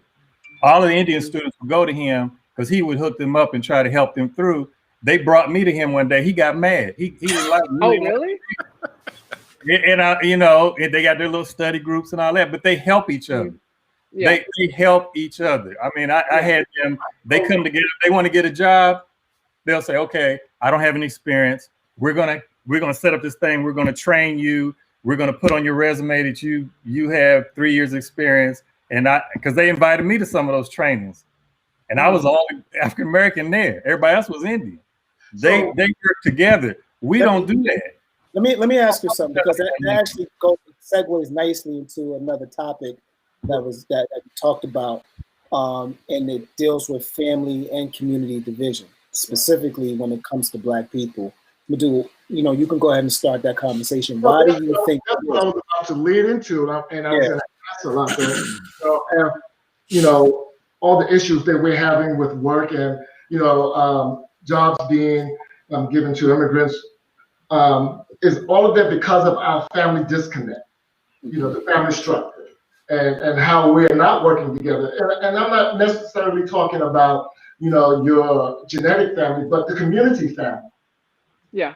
All of the Indian students would go to him because he would hook them up and try to help them through. They brought me to him one day. He got mad. He was like, really? And they got their little study groups and all that, but they help each other. Yeah. They help each other. I mean, I had them. They come together. They want to get a job. They'll say, okay, I don't have any experience. We're gonna set up this thing. We're gonna train you. We're gonna put on your resume that you have 3 years experience. And because they invited me to some of those trainings, and I was the only African American there. Everybody else was Indian. They work together. We don't do that. Let me ask you something, because that actually segues nicely into another topic that we talked about, and it deals with family and community division. Specifically when it comes to Black people. Madhu, you can go ahead and start that conversation. Why do you think that's what I was about to lead into, and I was going to ask a lot there. All the issues that we're having with work and jobs being given to immigrants, is all of that because of our family disconnect, the family structure and how we're not working together. And I'm not necessarily talking about your genetic family, but the community family. Yeah.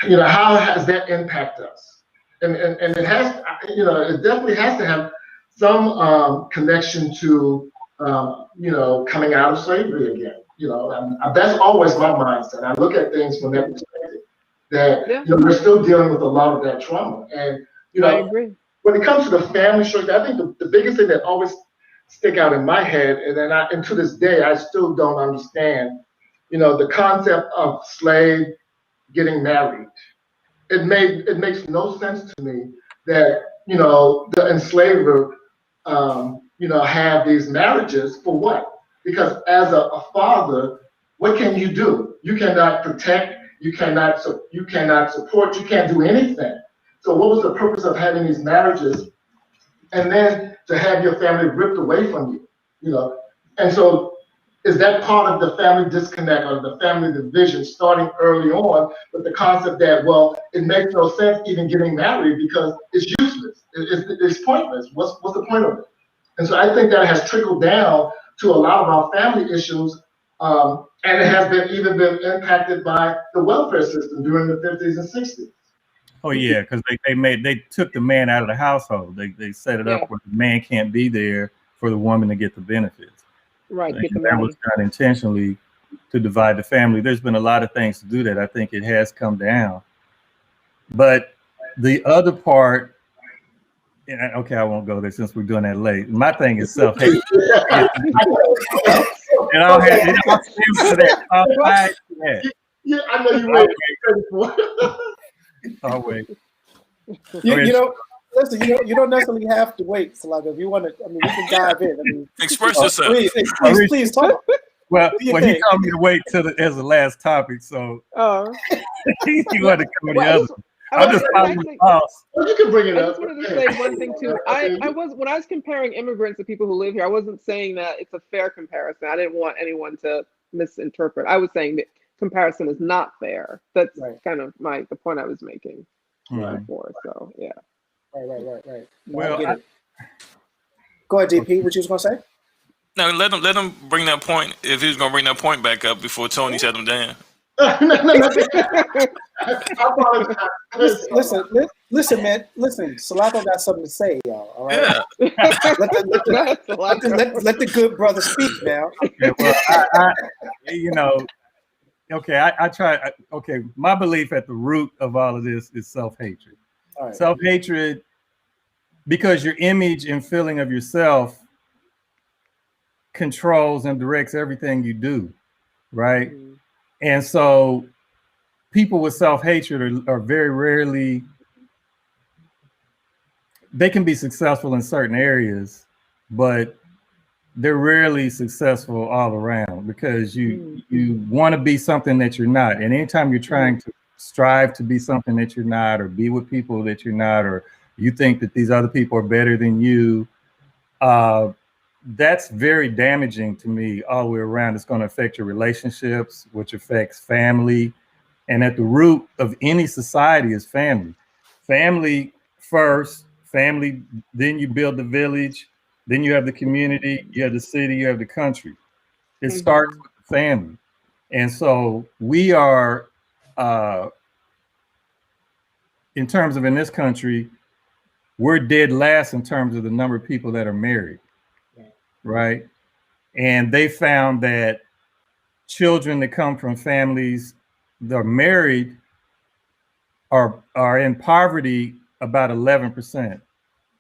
How has that impacted us? And it has, it definitely has to have some connection to, coming out of slavery again. That's always my mindset. I look at things from that perspective. That we're still dealing with a lot of that trauma, and I agree. When it comes to the family structure, I think the biggest thing that always stick out in my head, and to this day, I still don't understand, the concept of slave getting married. It makes no sense to me that, the enslaver, have these marriages for what? Because as a father, what can you do? You cannot protect, you cannot support, you can't do anything. So what was the purpose of having these marriages? And then to have your family ripped away from you, you know? And so is that part of the family disconnect or the family division starting early on with the concept that, well, it makes no sense even getting married because it's useless, it's pointless. What's the point of it? And so I think that has trickled down to a lot of our family issues, and it has even been impacted by the welfare system during the 50s and 60s. Oh yeah, because they took the man out of the household. They set it up where the man can't be there for the woman to get the benefits. Right. And that was done intentionally to divide the family. There's been a lot of things to do that. I think it has come down. But the other part, okay, I won't go there since we're doing that late. My thing is self-hate. And I'll have to that. Yeah, I know you wait. I'll wait. You know, listen, you don't necessarily have to wait, Salaga. If you want to, I mean, we can dive in. I mean, Express yourself. Please talk. Well, he told me to wait as the last topic, so he wanted to come to the other. I'm just following the boss. You can bring it I up. just wanted to say one thing too. When I was comparing immigrants to people who live here, I wasn't saying that it's a fair comparison. I didn't want anyone to misinterpret. I was saying that comparison is not fair. That's kind of the point I was making before. So yeah. Right. No, Well, go ahead, DP. What you was gonna say? No, let him bring that point. If he was gonna bring that point back up before Tony shut him down. Listen, man. Listen, Salako got something to say, y'all. All right. Yeah. let the good brother speak now. Okay, well, you know, okay, I try. Okay, my belief at the root of all of this is self-hatred. All right. Self-hatred, because your image and feeling of yourself controls and directs everything you do, right? Mm-hmm. And so people with self-hatred are very rarely, they can be successful in certain areas, but they're rarely successful all around because you want to be something that you're not. And anytime you're trying to strive to be something that you're not, or be with people that you're not, or you think that these other people are better than you, that's very damaging to me all the way around. It's going to affect your relationships, which affects family. And at the root of any society is family. Family first, family, then you build the village, then you have the community, you have the city, you have the country. It starts with the family. And so we are, in terms of in this country, we're dead last in terms of the number of people that are married. Right. And they found that children that come from families that are married are in poverty about 11%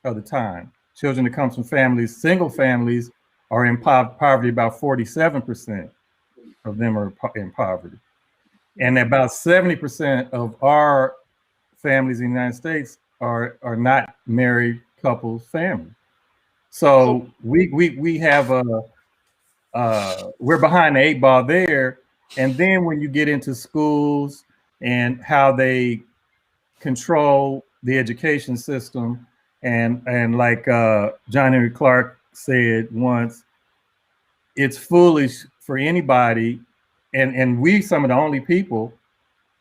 of the time. Children that come from families, single families, are in poverty. About 47% of them are in poverty. And about 70% of our families in the United States are not married couples, families. So we have we're behind the 8 ball there. And then when you get into schools and how they control the education system, and like John Henry Clark said once, it's foolish for anybody, and we some of the only people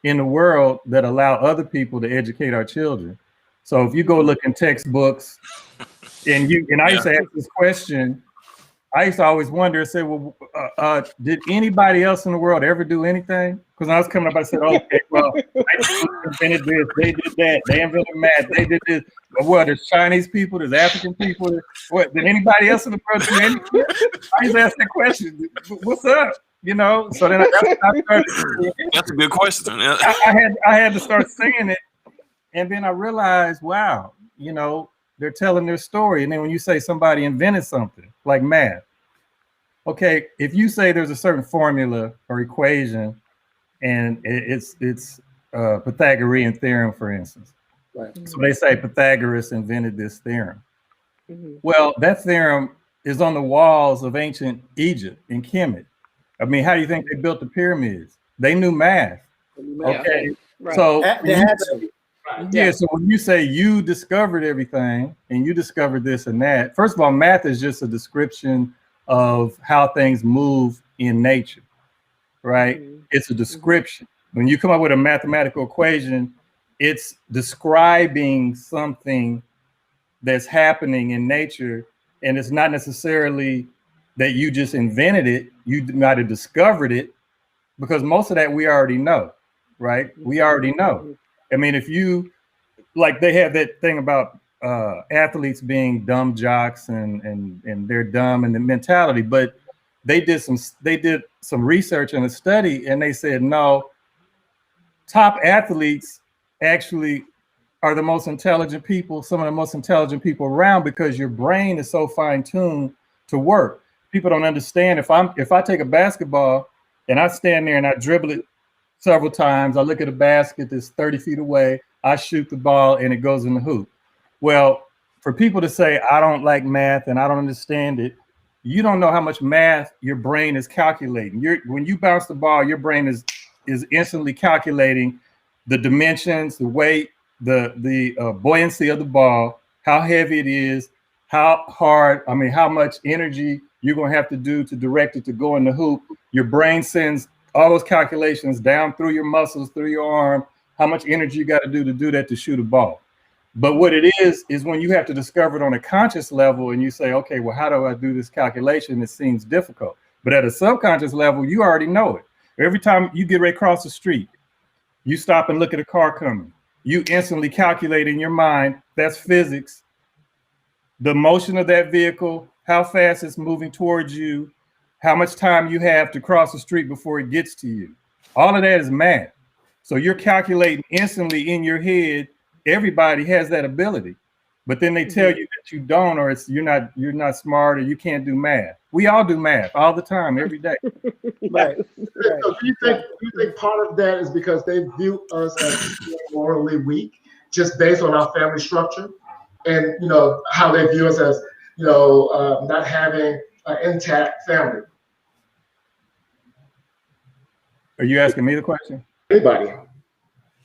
in the world that allow other people to educate our children. So if you go look in textbooks, and I used to ask this question. I used to always wonder and say, well, did anybody else in the world ever do anything? Because I was coming up, I said, okay, well, they invented this, they did that, they invented math, they did this. What, there's Chinese people, there's African people. What, did anybody else in the world do anything? I used to ask that question, what's up? You know, so then I started. That's a good question. I had to start saying it. And then I realized, wow, you know, they're telling their story. And then when you say somebody invented something like math, okay, if you say there's a certain formula or equation and it's Pythagorean theorem, for instance. Right. So they say Pythagoras invented this theorem. Mm-hmm. Well, that theorem is on the walls of ancient Egypt in Kemet. I mean, how do you think they built the pyramids? They knew math. Okay. Right. So They had to. yeah, so when you say you discovered everything and you discovered this and that, first of all, math is just a description of how things move in nature, right? It's a description. When you come up with a mathematical equation, it's describing something that's happening in nature, and it's not necessarily that you just invented it. You might have discovered it, because most of that we already know, right? We already know. I mean, if you, like, they have that thing about athletes being dumb jocks and they're dumb and the mentality, but they did some research and a study, and they said no, top athletes actually are the most intelligent people, some of the most intelligent people around, because your brain is so fine-tuned to work. People don't understand. If I take a basketball and I stand there and I dribble it several times, I look at a basket that's 30 feet away, I shoot the ball and it goes in the hoop. Well, for people to say, I don't like math and I don't understand it, you don't know how much math your brain is calculating. When you bounce the ball, your brain is instantly calculating the dimensions, the weight, the buoyancy of the ball, how heavy it is, how hard, I mean, how much energy you're going to have to do to direct it to go in the hoop. Your brain sends all those calculations down through your muscles, through your arm, how much energy you got to do that to shoot a ball. But what it is when you have to discover it on a conscious level and you say, okay, well, how do I do this calculation? It seems difficult. But at a subconscious level, you already know it. Every time you get ready to cross the street, you stop and look at a car coming. You instantly calculate in your mind, that's physics, the motion of that vehicle, how fast it's moving towards you, how much time you have to cross the street before it gets to you. All of that is math. So you're calculating instantly in your head. Everybody has that ability, but then they tell you that you don't, or you're not smart, or you can't do math. We all do math all the time, every day. Right. So do you think part of that is because they view us as morally weak, just based on our family structure, and how they view us as not having an intact family? Are you asking me the question? Anybody?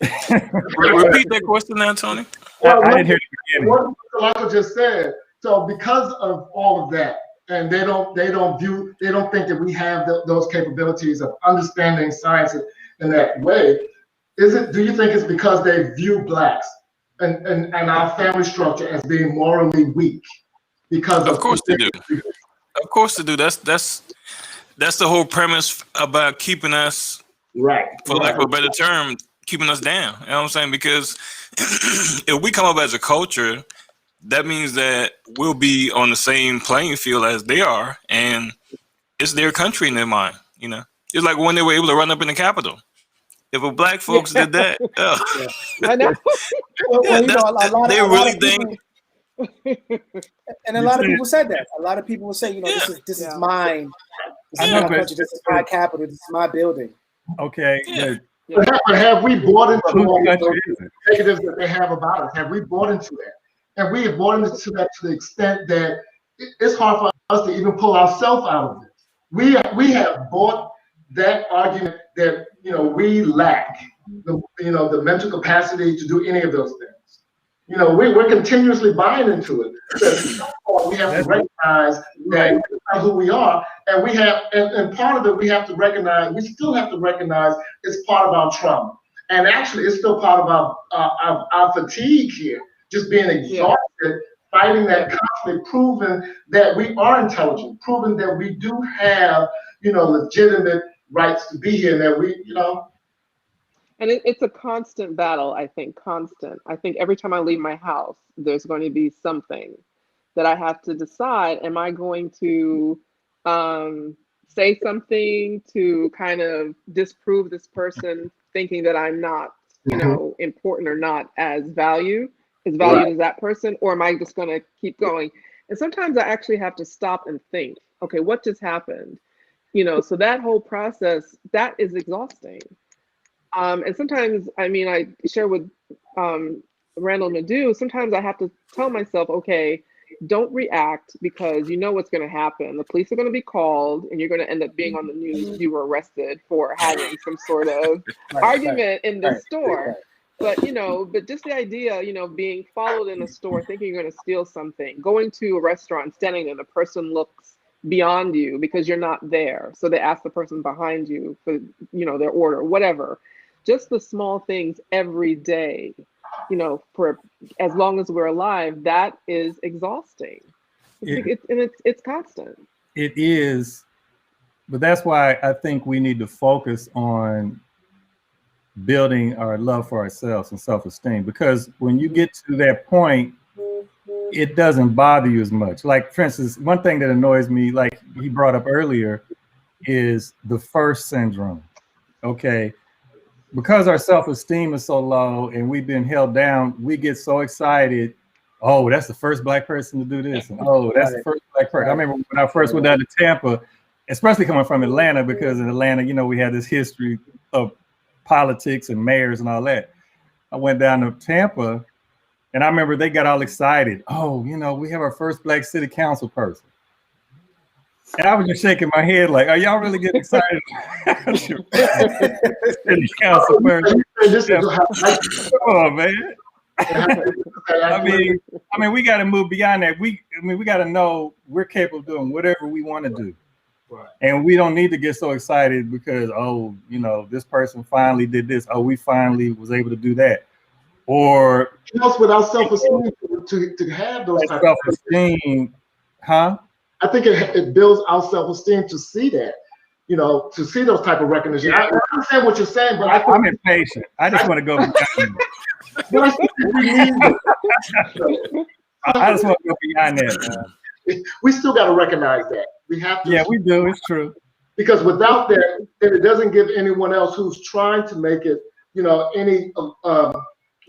Repeat that question now, Tony. Well, I didn't hear the beginning. What Michael just said. So because of all of that, and they don't think that we have those capabilities of understanding science in that way. Do you think it's because they view blacks and our family structure as being morally weak? Because of course they do. Of course they do. That's the whole premise about keeping us, right, for lack of a better term, keeping us down. You know what I'm saying? Because if we come up as a culture, that means that we'll be on the same playing field as they are, and it's their country in their mind. It's like when they were able to run up in the Capitol. If a black folks did that, I know. they really think. And a lot of people said that. A lot of people will say, this is mine. This is my country. This is my capital. This is my building. Okay. Yeah. But have we bought into all the negatives that they have about us? Have we bought into that? And we have bought into that to the extent that it's hard for us to even pull ourselves out of it. We have bought that argument that we lack the mental capacity to do any of those things. We're continuously buying into it. We have to recognize that that's who we are, and we have, and part of it we have to recognize. We still have to recognize it's part of our trauma, and actually, it's still part of our fatigue here. Just being exhausted, fighting that conflict, proving that we are intelligent, proving that we do have legitimate rights to be here, and that we And it's a constant battle, I think, constant. I think every time I leave my house, there's going to be something that I have to decide. Am I going to say something to kind of disprove this person, thinking that I'm not, important or not as valued as that person? Or am I just going to keep going? And sometimes I actually have to stop and think, okay, what just happened? So that whole process, that is exhausting. And sometimes, I share with Randall Nadeau, sometimes I have to tell myself, okay, don't react, because you know what's going to happen. The police are going to be called, and you're going to end up being on the news. You were arrested for having some sort of argument in the store. But, but just the idea, being followed in a store, thinking you're going to steal something, going to a restaurant, standing there, and the person looks beyond you because you're not there. So they ask the person behind you for, their order, whatever. Just the small things every day, for as long as we're alive, that is exhausting. It's constant. It is, but that's why I think we need to focus on building our love for ourselves and self-esteem, because when you get to that point, it doesn't bother you as much. Like, for instance, one thing that annoys me, like he brought up earlier, is the first syndrome. Okay, because our self-esteem is so low and we've been held down, we get so excited. Oh, that's the first Black person to do this, and oh, that's the first Black person. I remember when I first went down to Tampa, especially coming from Atlanta, because in Atlanta, we had this history of politics and mayors and all that. I went down to Tampa, and I remember they got all excited. Oh, we have our first Black city council person. And I was just shaking my head like, are y'all really getting excited? City council person. Come on, man. I mean, we got to move beyond that. We got to know we're capable of doing whatever we want to do. Right. And we don't need to get so excited because, this person finally did this. Oh, we finally was able to do that. Or it helps with our self-esteem to have those type of self-esteem, huh? I think it builds our self-esteem to see that, to see those type of recognition. I understand what you're saying, but I'm impatient. I just want to go. I just want to go beyond that. We still got to recognize that. We have to. Yeah, we do. It's true. Because without that, then it doesn't give anyone else who's trying to make it, any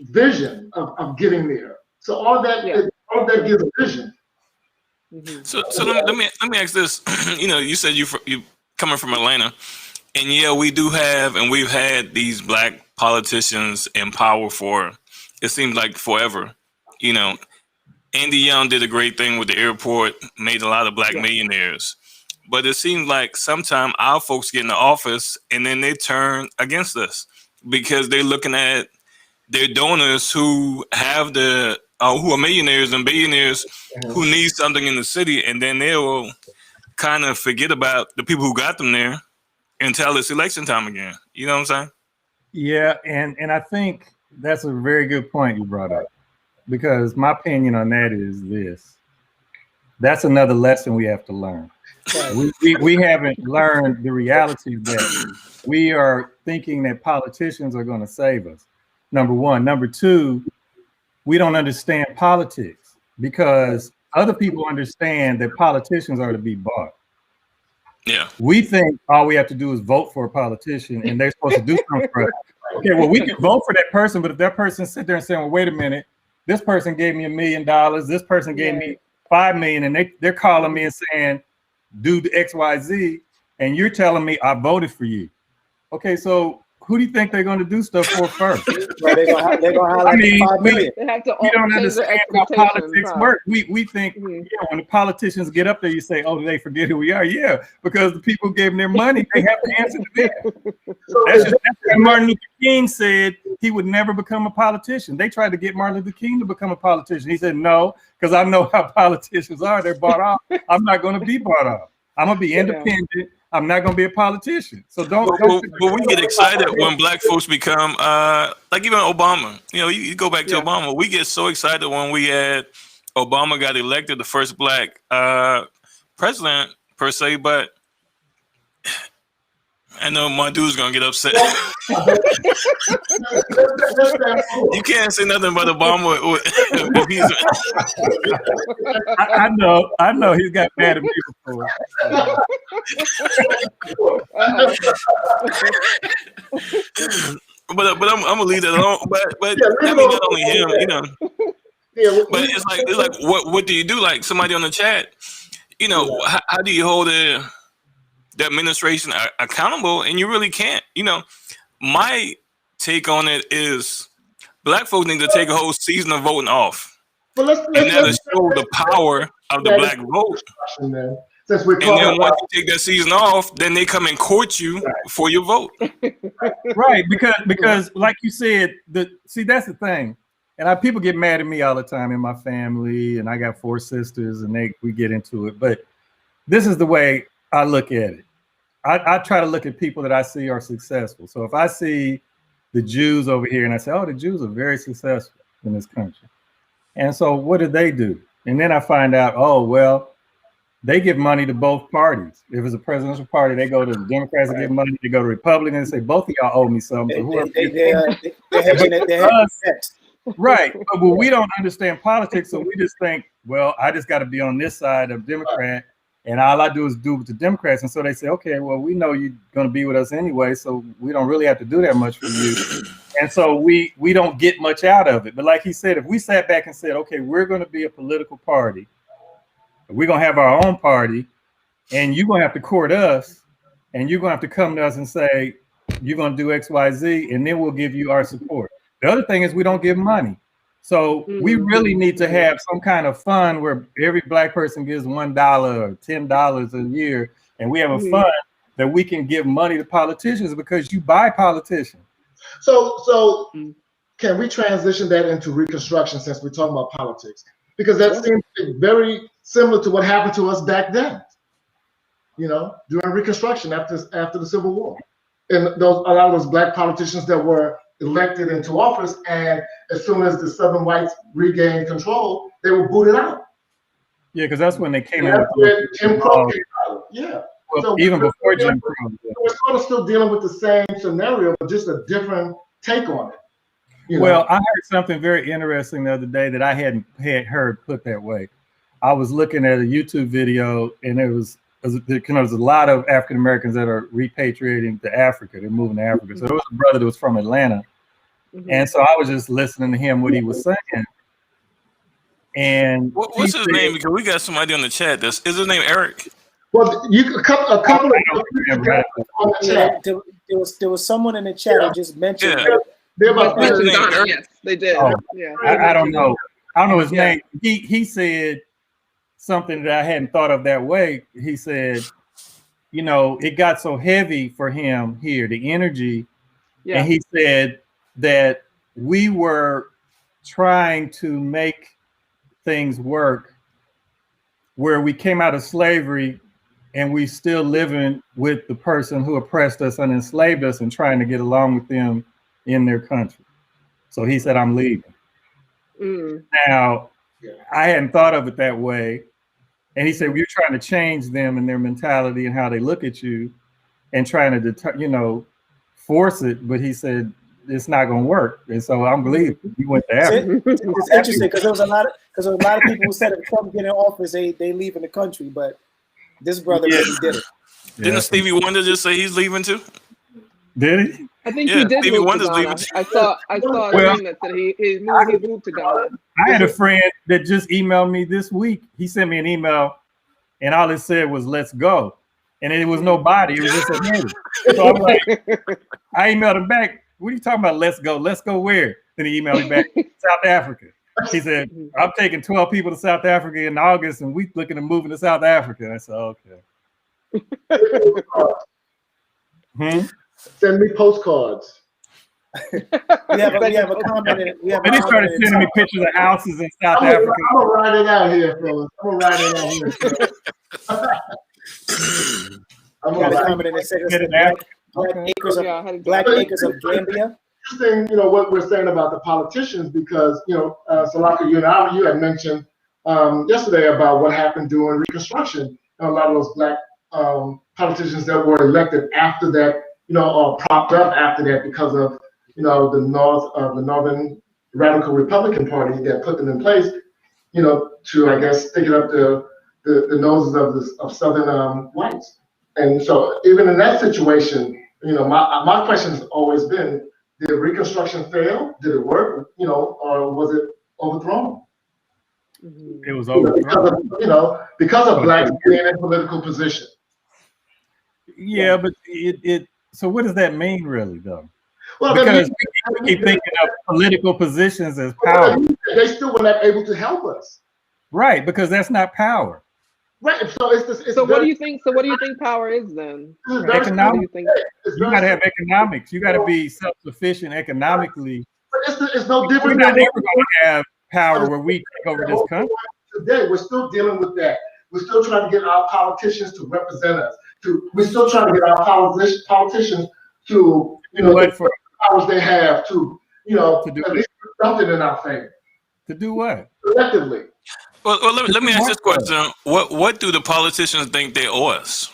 vision of getting there. So all that gives vision. Mm-hmm. So let me ask this. You said you coming from Atlanta, and yeah, we do have, and we've had these Black politicians in power for, it seems like forever. Andy Young did a great thing with the airport, made a lot of Black millionaires. But it seems like sometimes our folks get in the office and then they turn against us because they're looking at their donors who have who are millionaires and billionaires who need something in the city, and then they will kind of forget about the people who got them there until it's election time again. You know what I'm saying? Yeah, and I think that's a very good point you brought up, because my opinion on that is this. That's another lesson we have to learn. We haven't learned the reality that we are thinking that politicians are going to save us. Number one. Number two, we don't understand politics because other people understand that politicians are to be bought. Yeah. We think all we have to do is vote for a politician and they're supposed to do something for us. Okay, well, we can vote for that person, but if that person sit there and say, well, wait a minute, this person gave me $1 million, this person gave me $5 million, and they're calling me and saying, do the XYZ, and you're telling me I voted for you. Okay, so who do you think they're going to do stuff for first? Right, they're gonna highlight I mean, 5 million. we don't understand how politics work. We think, when the politicians get up there, you say, oh, do they forget who we are? Yeah, because the people who gave them their money, they have to answer to them. That's what Martin Luther King said. He would never become a politician. They tried to get Martin Luther King to become a politician. He said, no, because I know how politicians are. They're bought off. I'm not going to be bought off. I'm going to be independent. I'm not going to be a politician. So don't. But we get excited when Black folks become, like even Obama. You go back to Obama. We get so excited when we had Obama got elected, the first Black president per se. But I know my dude's gonna get upset. You can't say nothing about Obama. If he's I know he's got mad at me before. But I'm gonna leave that alone. But I mean, not only him, But it's like what do you do? Like somebody on the chat, how do you hold the administration accountable? And you really can't. My take on it is Black folks need to take a whole season of voting off. But let's And that'll show the power of the black vote. then, since we're And talking then about once you take that season off, then they come and court you for your vote. Right, because like you said, that's the thing. And people get mad at me all the time in my family, and I got 4 sisters, and we get into it. But this is the way I look at it. I try to look at people that I see are successful. So if I see the Jews over here and I say, oh, the Jews are very successful in this country. And so what do they do? And then I find out, oh, well, they give money to both parties. If it's a presidential party, they go to the Democrats and give money. They go to Republicans and say, both of y'all owe me something. Right. But we don't understand politics. So we just think, well, I just got to be on this side of Democrat. And all I do is do with the Democrats. And so they say, okay, well, we know you're going to be with us anyway, so we don't really have to do that much for you. And so we don't get much out of it. But like he said, if we sat back and said, okay, we're going to be a political party, we're going to have our own party, and you're going to have to court us, and you're going to have to come to us and say, you're going to do X, Y, Z, and then we'll give you our support. The other thing is we don't give money. So we really need to have some kind of fund where every black person gives $1 or $10 a year, and we have a fund that we can give money to politicians because you buy politicians. So can we transition that into Reconstruction since we're talking about politics? Because that seems very similar to what happened to us back then. You know, during Reconstruction after the Civil War, and a lot of those black politicians that were elected into office, and as soon as the Southern whites regained control, they were booted out. Yeah, because that's when they came in. Jim Crow came out. Yeah. Well, So even before Jim Crow. we're sort of still dealing with the same scenario, but just a different take on it. You know? Well, I heard something very interesting the other day that I hadn't heard put that way. I was looking at a YouTube video, and there's a lot of African Americans that are repatriating to Africa. They're moving to Africa. So there was a brother that was from Atlanta. And so I was just listening to him, what he was saying. And what's his name? Because we got somebody on the chat. Is his name Eric? Well, a couple of there was someone in the chat who just mentioned. Yeah. They're about Yes, they did. Oh, Yeah. I don't know. I don't know his name. He said something that I hadn't thought of that way. He said, you know, it got so heavy for him here, the energy. Yeah. And he said that we were trying to make things work where we came out of slavery and we still living with the person who oppressed us and enslaved us and trying to get along with them in their country. So he said, I'm leaving. Now, I hadn't thought of it that way. And he said, well, you're trying to change them and their mentality and how they look at you and trying to, force it. But he said, it's not going to work. And so I'm leaving. He went to Africa. It's interesting because there was a lot of people who said if Trump get in office, they leave in the country. But this brother really did it. Didn't Stevie Wonder just say he's leaving too? Did he? I think he did Stevie move Wonder's to Ghana. leaving. I saw a thing that said he moved to Ghana. I had a friend that just emailed me this week. He sent me an email, and all it said was "Let's go," and it was nobody. It was just a name. So I'm like, I emailed him back. What are you talking about? Let's go. Let's go where? Then he emailed me back. South Africa. He said, I'm taking 12 people to South Africa in August, and we looking to move to South Africa. I said, okay. Send me postcards. We have a comment. And he started sending me pictures of houses in South Africa. I'm gonna write it out here, fellas. I'm gonna write it out here. Black Acres of Gambia. Interesting, what we're saying about the politicians, because Salaka, you had mentioned yesterday about what happened during Reconstruction. And a lot of those black politicians that were elected after that, or propped up after that because of the Northern Radical Republican Party that put them in place, to I guess stick it up the noses of Southern whites. And so even in that situation, my question has always been: did Reconstruction fail? Did it work? Or was it overthrown? It was overthrown. Because of blacks being in political position. Yeah, but it. So what does that mean, really, though? Well, Because we keep thinking of political positions as power. they still were not able to help us. Right, because that's not power. Right. So it's So what do you think? So what do you think power is then? very What do Economic. you think? You got to have economics. You got to be self-sufficient economically. It's no We're different not than ever going to have power where we take over this country. today. We're still dealing with that. We're still trying to get our politicians to represent us. We're still trying to get our politicians to, What for? the powers they have to, To do at least do something in our favor To do what? collectively. Well, let me ask this question: What do the politicians think they owe us?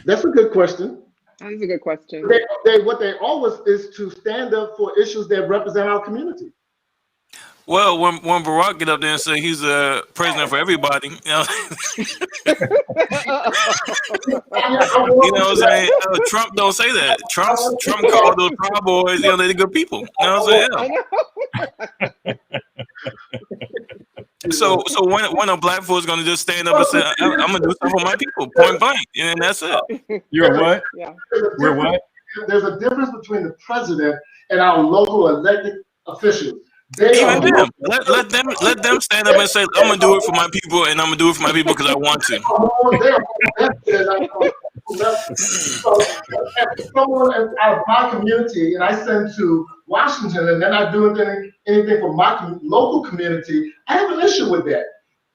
That's a good question. That is a good question. What they owe us is to stand up for issues that represent our community. Well, when Barack get up there and say he's a president for everybody, you know what I'm saying? Trump don't say that. Trump called those Proud Boys, they're good people. You know what I'm saying? So when a black folks gonna just stand up and say, I'm gonna do something for my people, point blank, and that's it. You're what? Yeah. We're what? There's a difference between the president and our local elected officials. Even them, let them stand up and say, I'm gonna do it for my people, and I'm gonna do it for my people because I want to. So, if someone out of my community and I send to Washington and they're not doing anything for my local community, I have an issue with that.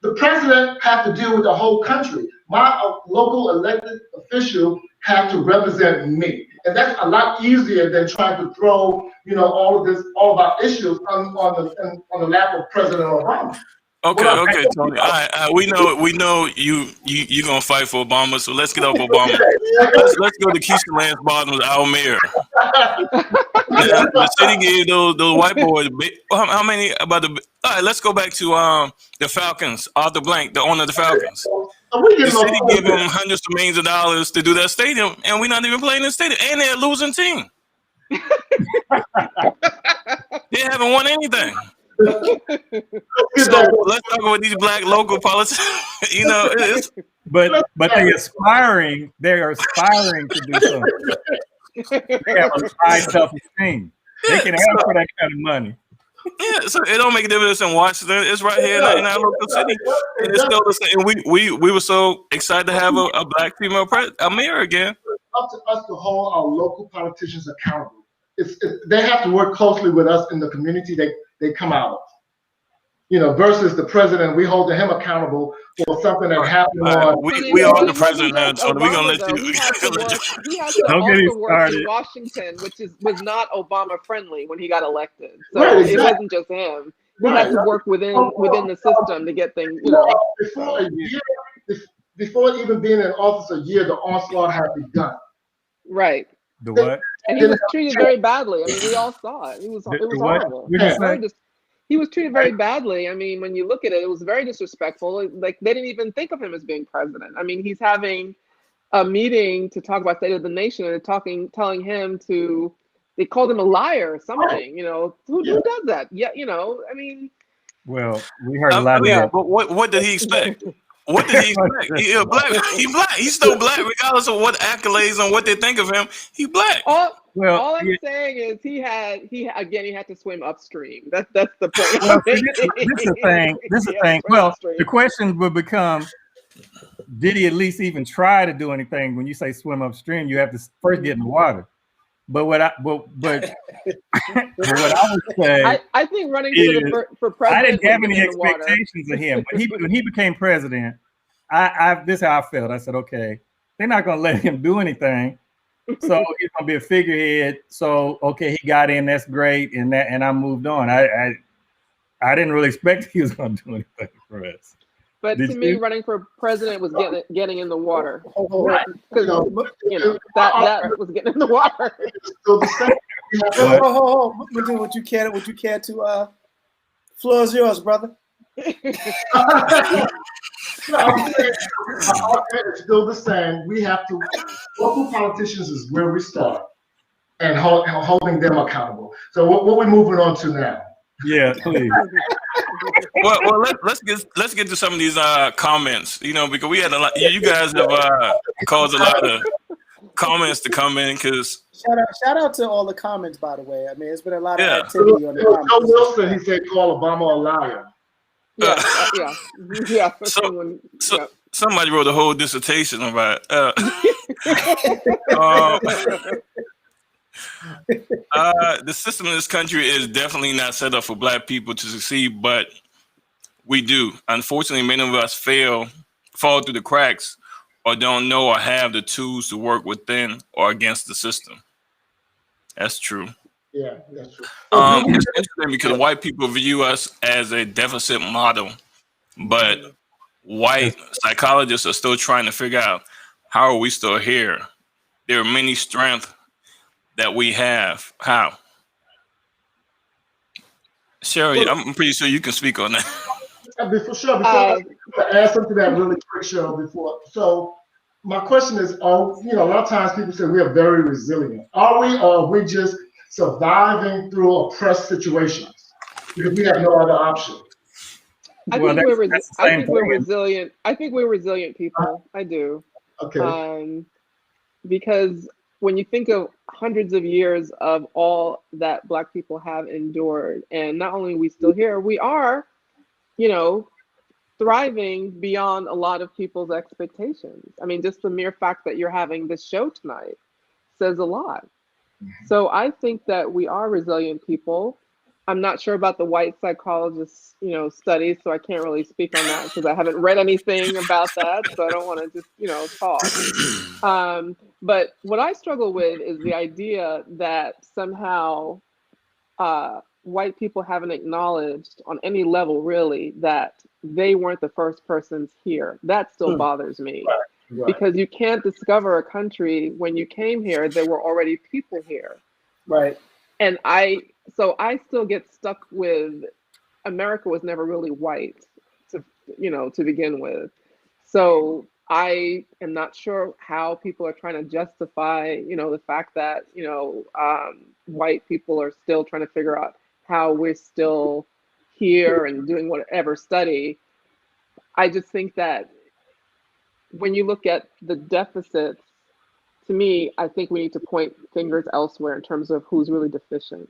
The president has to deal with the whole country. My local elected official have to represent me. And that's a lot easier than trying to throw, all of our issues on the lap of President Obama. Okay, Tony. All right, we know you gonna fight for Obama, so let's get off Obama. Let's go to Keisha Lance Bottoms, our mayor. The city gave those white boys. How many about the? All right, let's go back to the Falcons. Arthur Blank, the owner of the Falcons. The city gave him hundreds of millions of dollars to do that stadium, and we're not even playing in the stadium, and they're a losing team. They haven't won anything. So let's talk about these black local politicians. But they're aspiring to do something. They have a high self-esteem. They can ask for that kind of money. Yeah, so it don't make a difference in Washington. It's right here in our local city, and it's still the same. And we were so excited to have a black female a mayor again. It's up to us to hold our local politicians accountable. They have to work closely with us in the community they come out of. Versus the president, we hold him accountable for something that happened on. We are the president now, so we're gonna let you. He had to Don't get also work started. in Washington, which was not Obama friendly when he got elected. So Right, it exactly. wasn't just him. He had to work within the system to get things. Before even being in office a year, the onslaught had begun. Right. The what? And he was treated very badly. I mean, we all saw it. It was The what? horrible. What did you say? He was treated very badly. I mean, when you look at it, it was very disrespectful. Like, they didn't even think of him as being president. I mean, he's having a meeting to talk about State of the Nation and telling him to, they called him a liar or something, who does that? Yeah, I mean. Well, we heard a lot of that. But what did he expect? What did he expect? He black. He black. He's still black, regardless of what accolades and what they think of him. He black. All I'm saying is he had to swim upstream. That's the point. Well, this is the thing. Well, the question would become, did he at least even try to do anything? When you say swim upstream, you have to first get in the water. But what I would say, I think running for president. I didn't have any expectations of him. But when he became president, this is how I felt. I said, okay, they're not going to let him do anything. So he's gonna be a figurehead. So okay, he got in. That's great, and I moved on. I didn't really expect he was gonna do anything for us. But to me, running for president was getting in the water. Right. Because that was getting in the water. Would you care to floor is yours, brother. It's still the same. We have to. Local politicians is where we start, and holding them accountable. So what we're moving on to now? Yeah, please. Well, let's get to some of these comments. Because we had a lot. You guys have caused a lot of comments to come in because Shout out to all the comments, by the way. I mean, it's been a lot of Yeah. activity on the Joe comments. Wilson, he said, call Obama a liar. Yeah. So- so- yeah. somebody wrote a whole dissertation about the system in this country is definitely not set up for Black people to succeed, but we do. Unfortunately, many of us fall through the cracks, or don't know or have the tools to work within or against the system. That's true. Yeah, that's true. It's interesting because white people view us as a deficit model, but white psychologists are still trying to figure out how are we still here. There are many strengths that we have. How? Sherry, I'm pretty sure you can speak on that. Before I add something to that really quick, show before. So my question is, a lot of times people say we are very resilient. Are we, or are we just surviving through oppressed situations because we have no other option? I think we're resilient. I think we're resilient people. I do. Okay. Because when you think of hundreds of years of all that Black people have endured, and not only are we still here, we are, thriving beyond a lot of people's expectations. I mean, just the mere fact that you're having this show tonight says a lot. Mm-hmm. So I think that we are resilient people. I'm not sure about the white psychologists, studies, so I can't really speak on that because I haven't read anything about that. So I don't want to just, talk. But what I struggle with is the idea that somehow white people haven't acknowledged on any level really that they weren't the first persons here. That still bothers me. Right. Because you can't discover a country when you came here, there were already people here. Right. And I still get stuck with America was never really white to begin with. So I am not sure how people are trying to justify, the fact that, white people are still trying to figure out how we're still here and doing whatever study. I just think that when you look at the deficits, to me, I think we need to point fingers elsewhere in terms of who's really deficient.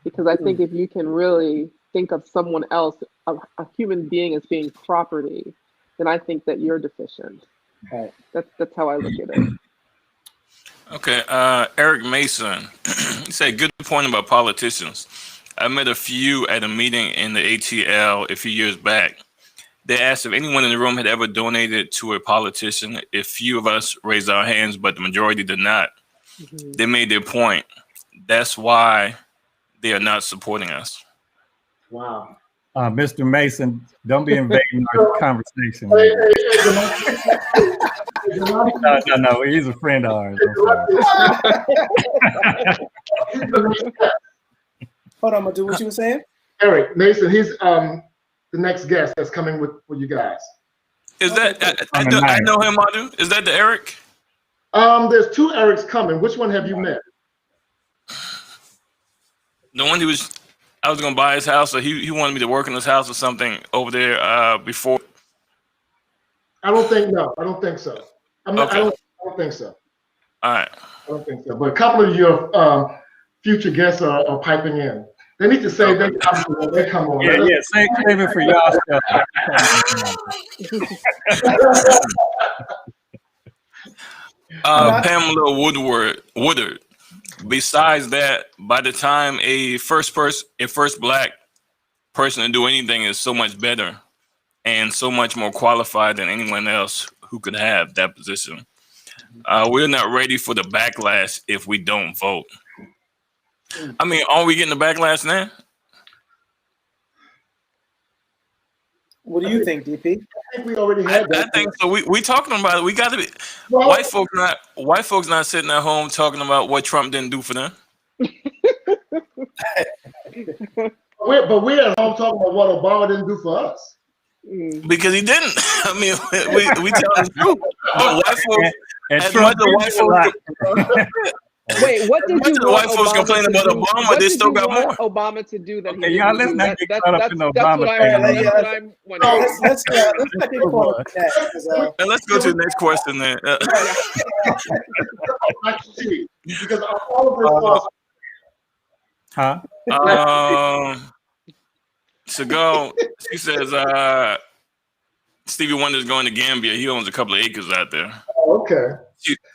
Because I think if you can really think of someone else, a human being as being property, then I think that you're deficient. Right. That's how I look at it. Okay, Eric Mason, he said, good point about politicians. I met a few at a meeting in the ATL a few years back. They asked if anyone in the room had ever donated to a politician. A few of us raised our hands, but the majority did not. Mm-hmm. They made their point. That's why they are not supporting us. Wow. Mr. Mason, don't be invading our conversation. No, he's a friend of ours. Hold on, Madhu, what you were saying? Eric Mason, he's the next guest that's coming with you guys. Is that I know him, Madhu? Is that the Eric? There's two Erics coming. Which one have you met? The one I was gonna buy his house, or he wanted me to work in his house or something over there before. I don't think so. I don't think so. All right. I don't think so. But a couple of your future guests are piping in. They need to say they come on. Yeah, save it for y'all stuff. Pamela Woodard. Besides that, by the time a first Black person to do anything is so much better and so much more qualified than anyone else who could have that position. We're not ready for the backlash if we don't vote. I mean, are we getting the backlash now? What do you think, DP? I think we already had that. I think so. We talking about it. We got to be white folks not sitting at home talking about what Trump didn't do for them. But we're at home talking about what Obama didn't do for us. Because he didn't. I mean, we tell the truth. But white folks, as much as white folks. Wait, what did you want white folks complain about Obama? They still got more. Obama to do that. Okay, y'all, let's not get caught up in Obama. That's what I'm wondering. Let's not get caught up in that. And let's go to the next question then. black sheep? Because all of this Huh? To go, she says, Stevie Wonder's going to Gambia. He owns a couple of acres out there. oh, okay.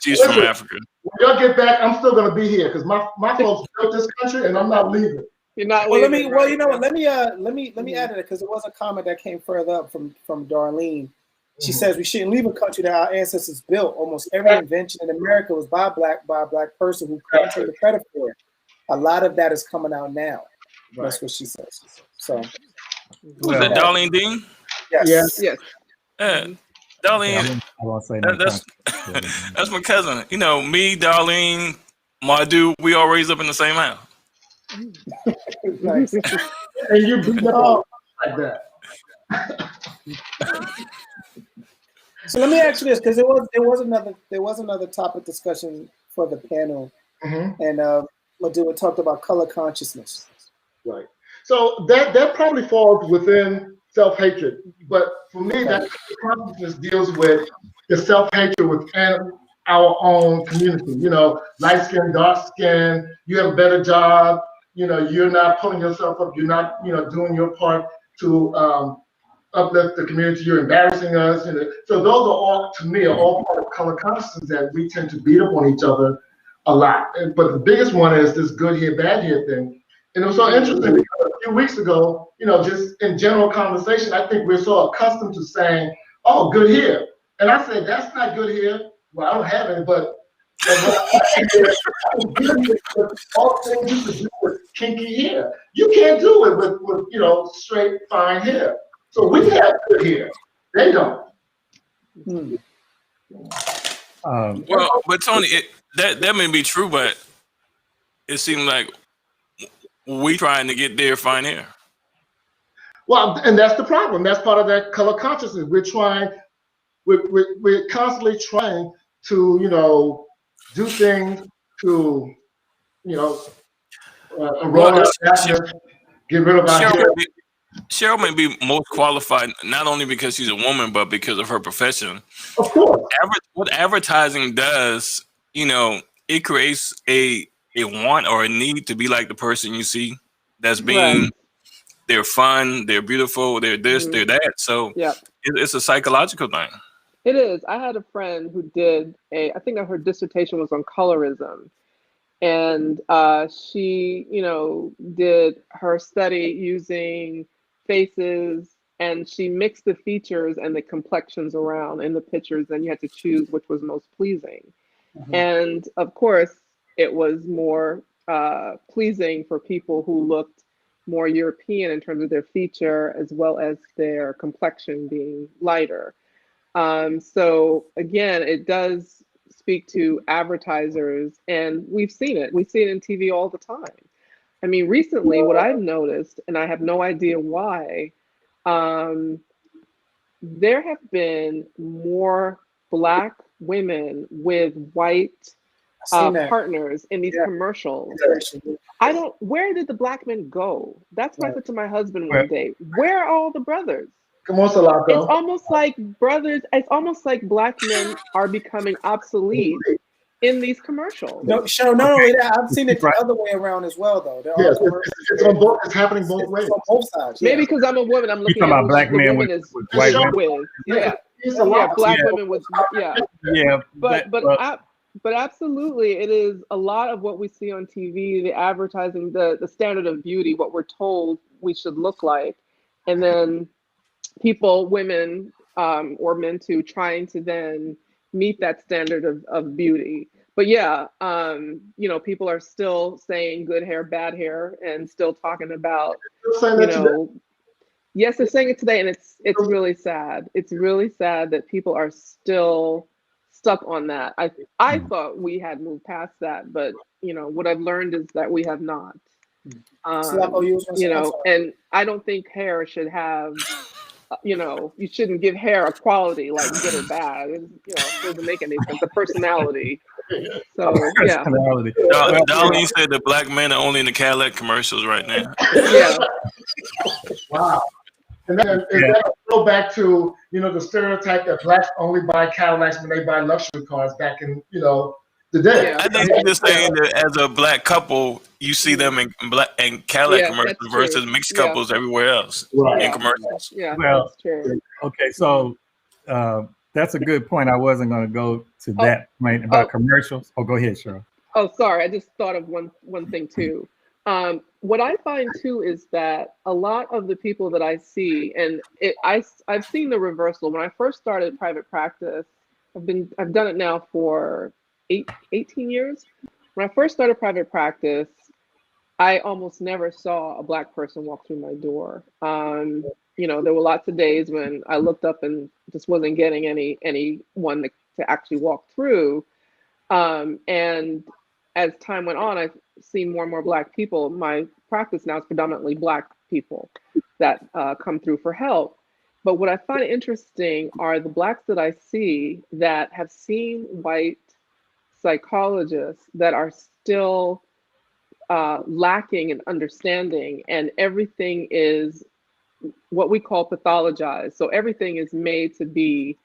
She's from Africa. When y'all get back, I'm still gonna be here because my folks built this country, and I'm not leaving. You're not Well, leaving, right? you know what? Let me add to it because there was a comment that came further up from Darlene. She says we shouldn't leave a country that our ancestors built. Almost every invention in America was by a black person who couldn't take the credit for it. A lot of that is coming out now. That's what she says. So, Was that Darlene Dean? yes. Yes. Yeah. Darlene, I won't say that's my cousin. You know, me, Darlene, my dude, we all raised up in the same house. Nice. And you beat up like that. So let me ask you this, because there was another topic discussion for the panel, and Madhu talked about color consciousness. Right. So that probably falls within self-hatred, but for me, that consciousness deals with the self-hatred within our own community. You know, light skin, dark skin. You have a better job. You know, you're not pulling yourself up. You're not, doing your part to uplift the community. You're embarrassing us. So those are all, to me, are all part of color consciousness that we tend to beat up on each other a lot. But the biggest one is this good here, bad here thing. And it was so interesting because a few weeks ago, just in general conversation, I think we're so accustomed to saying, oh, good here. And I said, that's not good here. Well, I don't have any, but all things you can do with kinky hair. You can't do it with straight, fine hair. So we have good hair. They don't. Well, but Tony, that may be true, but it seems like we trying to get their fine hair. Well, and that's the problem. That's part of that color consciousness. We're constantly trying to, do things to, erode our happiness, get rid of our hair. Cheryl may be most qualified, not only because she's a woman, but because of her profession. Of course. What advertising does, it creates a want or a need to be like the person you see that's being, they're fun, they're beautiful, they're this, they're that. So it's a psychological thing. It is. I had a friend who did I think her dissertation was on colorism. And she, did her study using faces, and she mixed the features and the complexions around in the pictures, and you had to choose which was most pleasing. And of course, it was more pleasing for people who looked more European in terms of their feature, as well as their complexion being lighter. So again, it does speak to advertisers, and we've seen it. We see it in TV all the time. I mean, recently, what I've noticed, and I have no idea why, there have been more Black women with white partners in these commercials. Where did the Black men go? That's what I said to my husband one day. Where are all the brothers? Come on, Salako. It's almost like it's almost like Black men are becoming obsolete in these commercials. No, I've seen it the other way around as well, though. Yes, it's happening both ways. On both sides. Maybe because I'm a woman, I'm looking at about Black men with white women. Black women with but absolutely, it is a lot of what we see on TV, the advertising, the standard of beauty, what we're told we should look like, and then people, women or men too, trying to then meet that standard of beauty. But people are still saying good hair, bad hair, and still talking about, yes, they're saying it today, and it's really sad. It's really sad that people are still stuck on that. I thought we had moved past that, but what I've learned is that we have not. And I don't think hair should have, you shouldn't give hair a quality like good or bad. It doesn't make any sense. A personality. So Darlene said the Black men are only in the Cadillac commercials right now. Wow. And then that go back to the stereotype that Blacks only buy Cadillacs when they buy luxury cars back in the today. Yeah. I think you're just saying that as a black couple, you see them in black and Cadillac Yeah, commercials that's versus true. mixed Yeah. couples everywhere else Right. in Yeah. commercials. Yeah, Well, that's true. okay, so that's a good point. I wasn't going to go to Oh, that point about oh. commercials. Oh, go ahead, Cheryl. Oh, sorry. I just thought of one thing too. What I find too is that a lot of the people that I see, and I've seen the reversal. When I first started private practice, I've done it now for 18 years. When I first started private practice, I almost never saw a black person walk through my door. You know, there were lots of days when I looked up and just wasn't getting anyone to actually walk through. And as time went on, I've seen more and more black people. My practice now is predominantly black people that come through for help. But what I find interesting are the blacks that I see that have seen white psychologists that are still lacking in understanding, and everything is what we call pathologized. So everything is made to be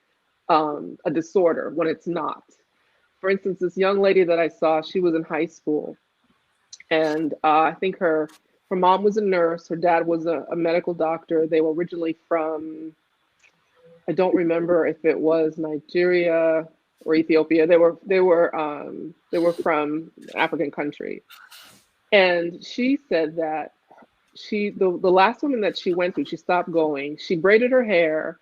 a disorder when it's not. For instance, this young lady that I saw, she was in high school, and I think her mom was a nurse, her dad was a medical doctor. They were originally from, I don't remember if it was Nigeria or Ethiopia. They were from an African country. And she said that the last woman that she went to, she stopped going. She braided her hair,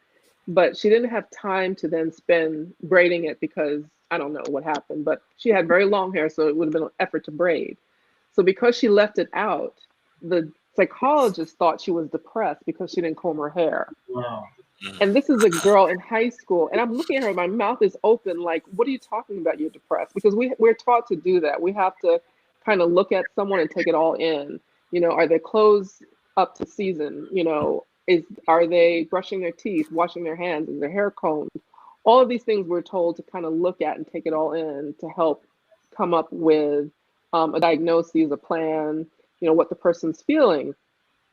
but she didn't have time to then spend braiding it because I don't know what happened, but she had very long hair, so it would have been an effort to braid. So because she left it out, the psychologist thought she was depressed because she didn't comb her hair. Wow. And this is a girl in high school, and I'm looking at her, my mouth is open, like, what are you talking about? You're depressed? Because we're taught to do that. We have to kind of look at someone and take it all in. You know, are their clothes up to season? You know, are they brushing their teeth, washing their hands, is their hair combed? All of these things we're told to kind of look at and take it all in to help come up with a diagnosis, a plan, you know, what the person's feeling.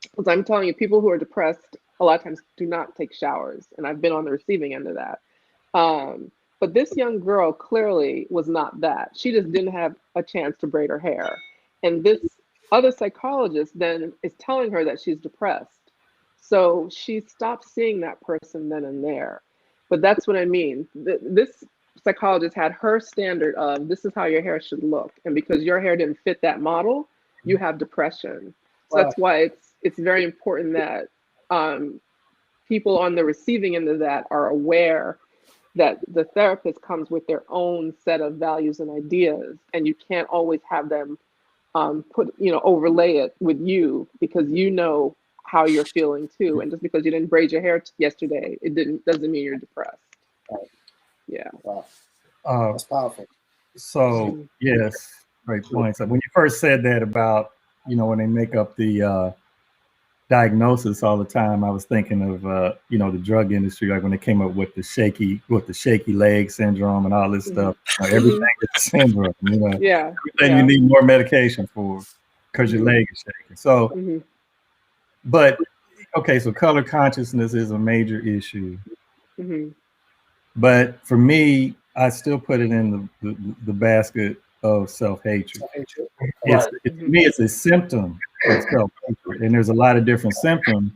Because I'm telling you, people who are depressed a lot of times do not take showers, and I've been on the receiving end of that. But this young girl clearly was not that. She just didn't have a chance to braid her hair. And this other psychologist then is telling her that she's depressed. So she stopped seeing that person then and there. But that's what I mean. This psychologist had her standard of this is how your hair should look. And because your hair didn't fit that model, you have depression. So that's why it's very important that people on the receiving end of that are aware that the therapist comes with their own set of values and ideas, and you can't always have them overlay it with you, because you know how you're feeling too. And just because you didn't braid your hair yesterday, doesn't mean you're depressed. Right. Yeah. Wow. Uh, That's powerful. so yes, great point. So when you first said that about, you know, when they make up the diagnosis all the time, I was thinking of the drug industry, like when they came up with the shaky leg syndrome and all this stuff. You know, everything is a syndrome. You know, everything you need more medication for because your leg is shaking. So, but okay, so color consciousness is a major issue. But for me, I still put it in the basket of self-hatred. To me, it's a symptom of self-hatred, and there's a lot of different symptoms,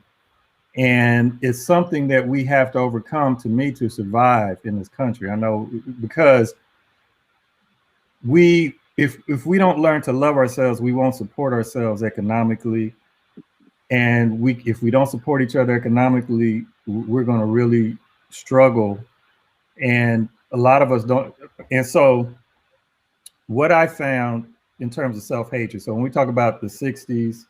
and it's something that we have to overcome, to me, to survive in this country. I know, because if we don't learn to love ourselves, we won't support ourselves economically, and if we don't support each other economically, we're going to really struggle, and a lot of us don't. And so what I found in terms of self-hatred, so when we talk about the 60s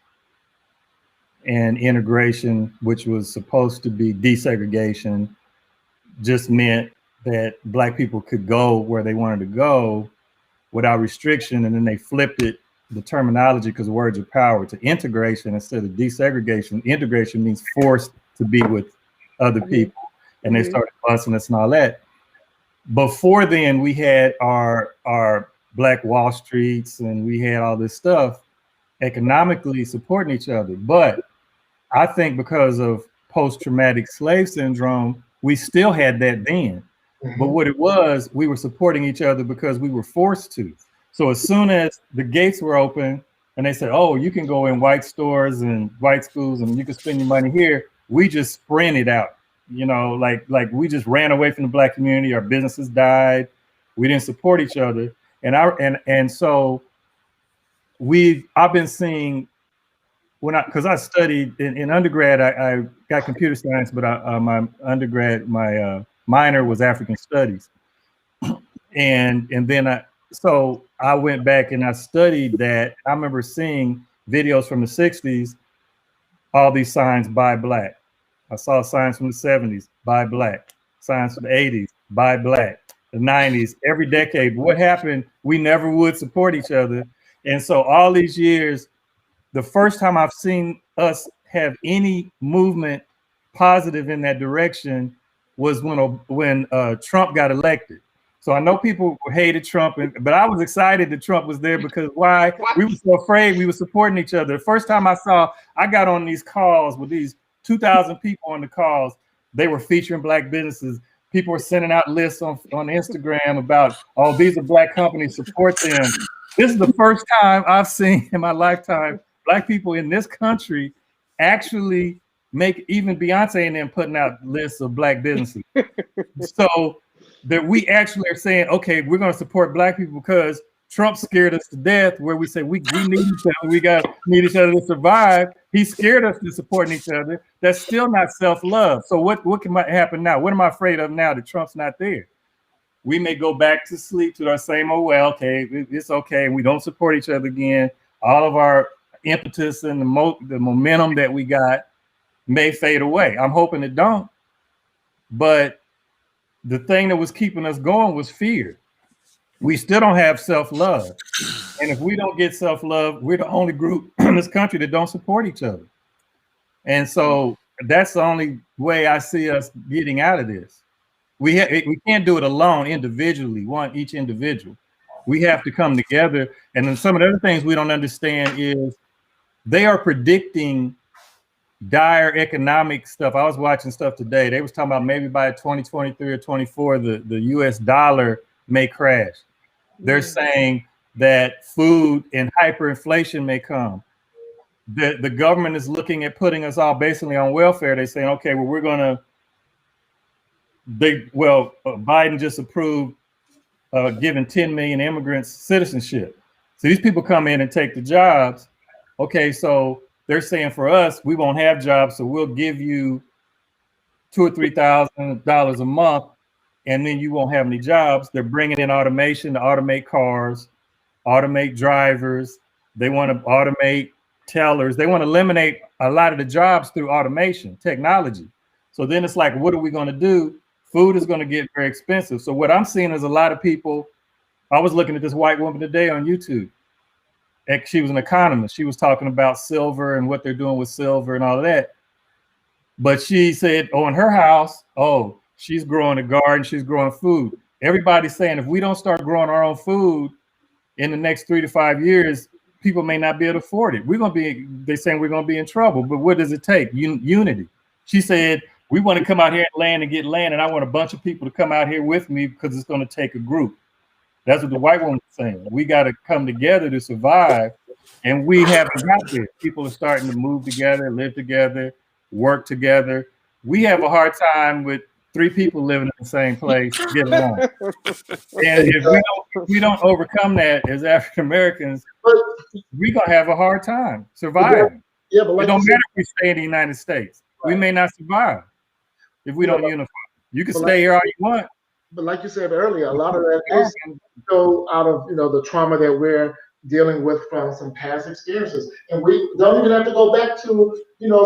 and integration, which was supposed to be desegregation, just meant that Black people could go where they wanted to go without restriction, and then they flipped it, the terminology, because words are power, to integration instead of desegregation. Integration means forced to be with other people, and they started busing us and all that. Before then, we had our Black Wall Streets, and we had all this stuff economically supporting each other. But I think because of post-traumatic slave syndrome, we still had that then. But what it was, we were supporting each other because we were forced to. So as soon as the gates were open and they said, oh, you can go in white stores and white schools and you can spend your money here, we just sprinted out. You know, like we just ran away from the Black community. Our businesses died. We didn't support each other. And so I've been seeing because I studied in undergrad, I got computer science, but my undergrad, my minor was African studies. And then so I went back and I studied that. I remember seeing videos from the 60s, all these signs, buy Black. I saw signs from the 70s, buy Black. Signs from the 80s, buy Black. The 90s, every decade. What happened? We never would support each other. And so all these years, the first time I've seen us have any movement positive in that direction was when Trump got elected. So I know people hated Trump, but I was excited that Trump was there because why? We were so afraid we were supporting each other. The first time I got on these calls with these 2,000 people on the calls, they were featuring Black businesses. People were sending out lists on Instagram about, oh, these are Black companies, support them. This is the first time I've seen in my lifetime Black people in this country actually make, even Beyonce and them putting out lists of Black businesses. So that we actually are saying, okay, we're going to support Black people because Trump scared us to death, where we say we need each other, we need each other to survive. He scared us to supporting each other. That's still not self-love. So what can happen now? What am I afraid of now that Trump's not there? We may go back to sleep to our same, oh, well, okay, it's okay. And we don't support each other again. All of our impetus and the momentum that we got may fade away. I'm hoping it don't. But the thing that was keeping us going was fear. We still don't have self-love. And if we don't get self-love, we're the only group in this country that don't support each other. And so that's the only way I see us getting out of this. We can't do it alone individually, each individual. We have to come together. And then some of the other things we don't understand is they are predicting dire economic stuff. I was watching stuff today. They was talking about maybe by 2023 or 24, the US dollar may crash. They're saying that food and hyperinflation may come. The government is looking at putting us all basically on welfare. They're saying, okay, well, Biden just approved giving 10 million immigrants citizenship. So these people come in and take the jobs. Okay, so they're saying for us, we won't have jobs, so we'll give you $2,000 or $3,000 a month, and then you won't have any jobs. They're bringing in automation to automate cars, automate drivers. They want to automate tellers. They want to eliminate a lot of the jobs through automation, technology. So then it's like, what are we going to do? Food is going to get very expensive. So what I'm seeing is a lot of people. I was looking at this white woman today on YouTube. She was an economist. She was talking about silver and what they're doing with silver and all of that. But she said, in her house, she's growing a garden, she's growing food. Everybody's saying if we don't start growing our own food in the next 3 to 5 years, people may not be able to afford it. They're saying we're going to be in trouble. But what does it take? Unity. She said, we want to come out here and get land, and I want a bunch of people to come out here with me because it's going to take a group. That's what the white woman was saying. We got to come together to survive, and we haven't got there. People are starting to move together, live together, work together. We have a hard time with 3 people living in the same place, get along. And if we don't overcome that as African Americans, we're gonna have a hard time surviving. Yeah, but it don't matter if we stay in the United States. Right. We may not survive if we don't unify. You can stay here all you want. But like you said earlier, a lot of that is go out of the trauma that we're dealing with from some past experiences. And we don't even have to go back to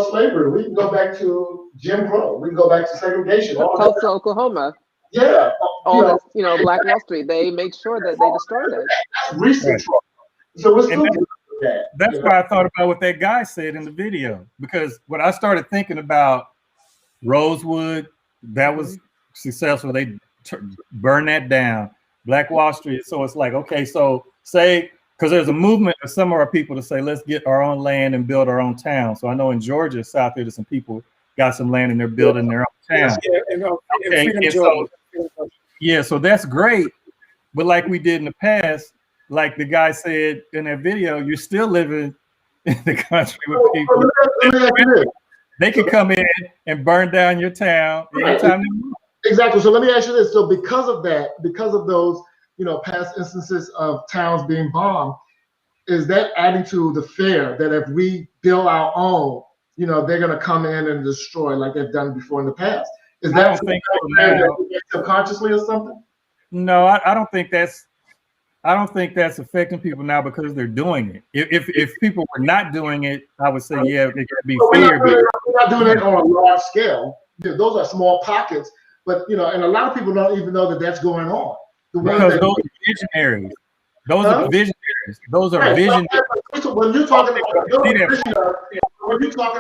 slavery. We can go back to Jim Crow. We can go back to segregation. Tulsa, Oklahoma. Yeah. Black Wall Street. They made sure that they destroyed it. That's recent trauma. So we're still doing that. That's why I thought about what that guy said in the video. Because when I started thinking about Rosewood, that was successful. They burned that down. Black Wall Street. So it's like, okay, so because there's a movement of some of our people to say, let's get our own land and build our own town. So I know in Georgia, South there, there's some people got some land and they're building their own town. Yeah, so that's great. But like we did in the past, like the guy said in that video, you're still living in the country with people. Let me ask you this. They can come in and burn down your town anytime they want. Exactly. So let me ask you this. So because of that, because of those, past instances of towns being bombed, is that adding to the fear that if we build our own, they're going to come in and destroy like they've done before in the past? Is that subconsciously or something? No, I don't think that's affecting people now because they're doing it. If people were not doing it, I would say it could be fear. We're not doing it on a large scale. Those are small pockets, but and a lot of people don't even know that that's going on. Because those are visionaries. Those are visionaries. Those are visionaries. When you're talking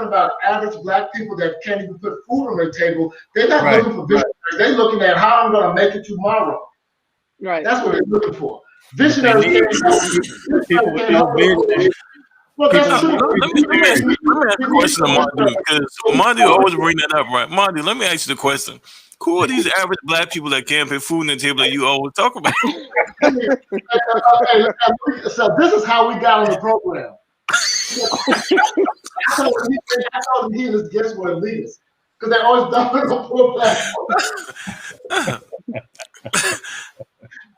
about average Black people that can't even put food on their table, they're not looking for visionaries. They're looking at how I'm going to make it tomorrow. Right. That's what they're looking for. Visionaries Well, that's true. Let me ask a question of Mardu, because Mardu always bring that up, right? Mardu, let me ask you the question. Who are these average Black people that can't put food on the table that you always talk about? So this is how we got on the program. I told him he and his guests were elitists because they always dumping on poor Black folks.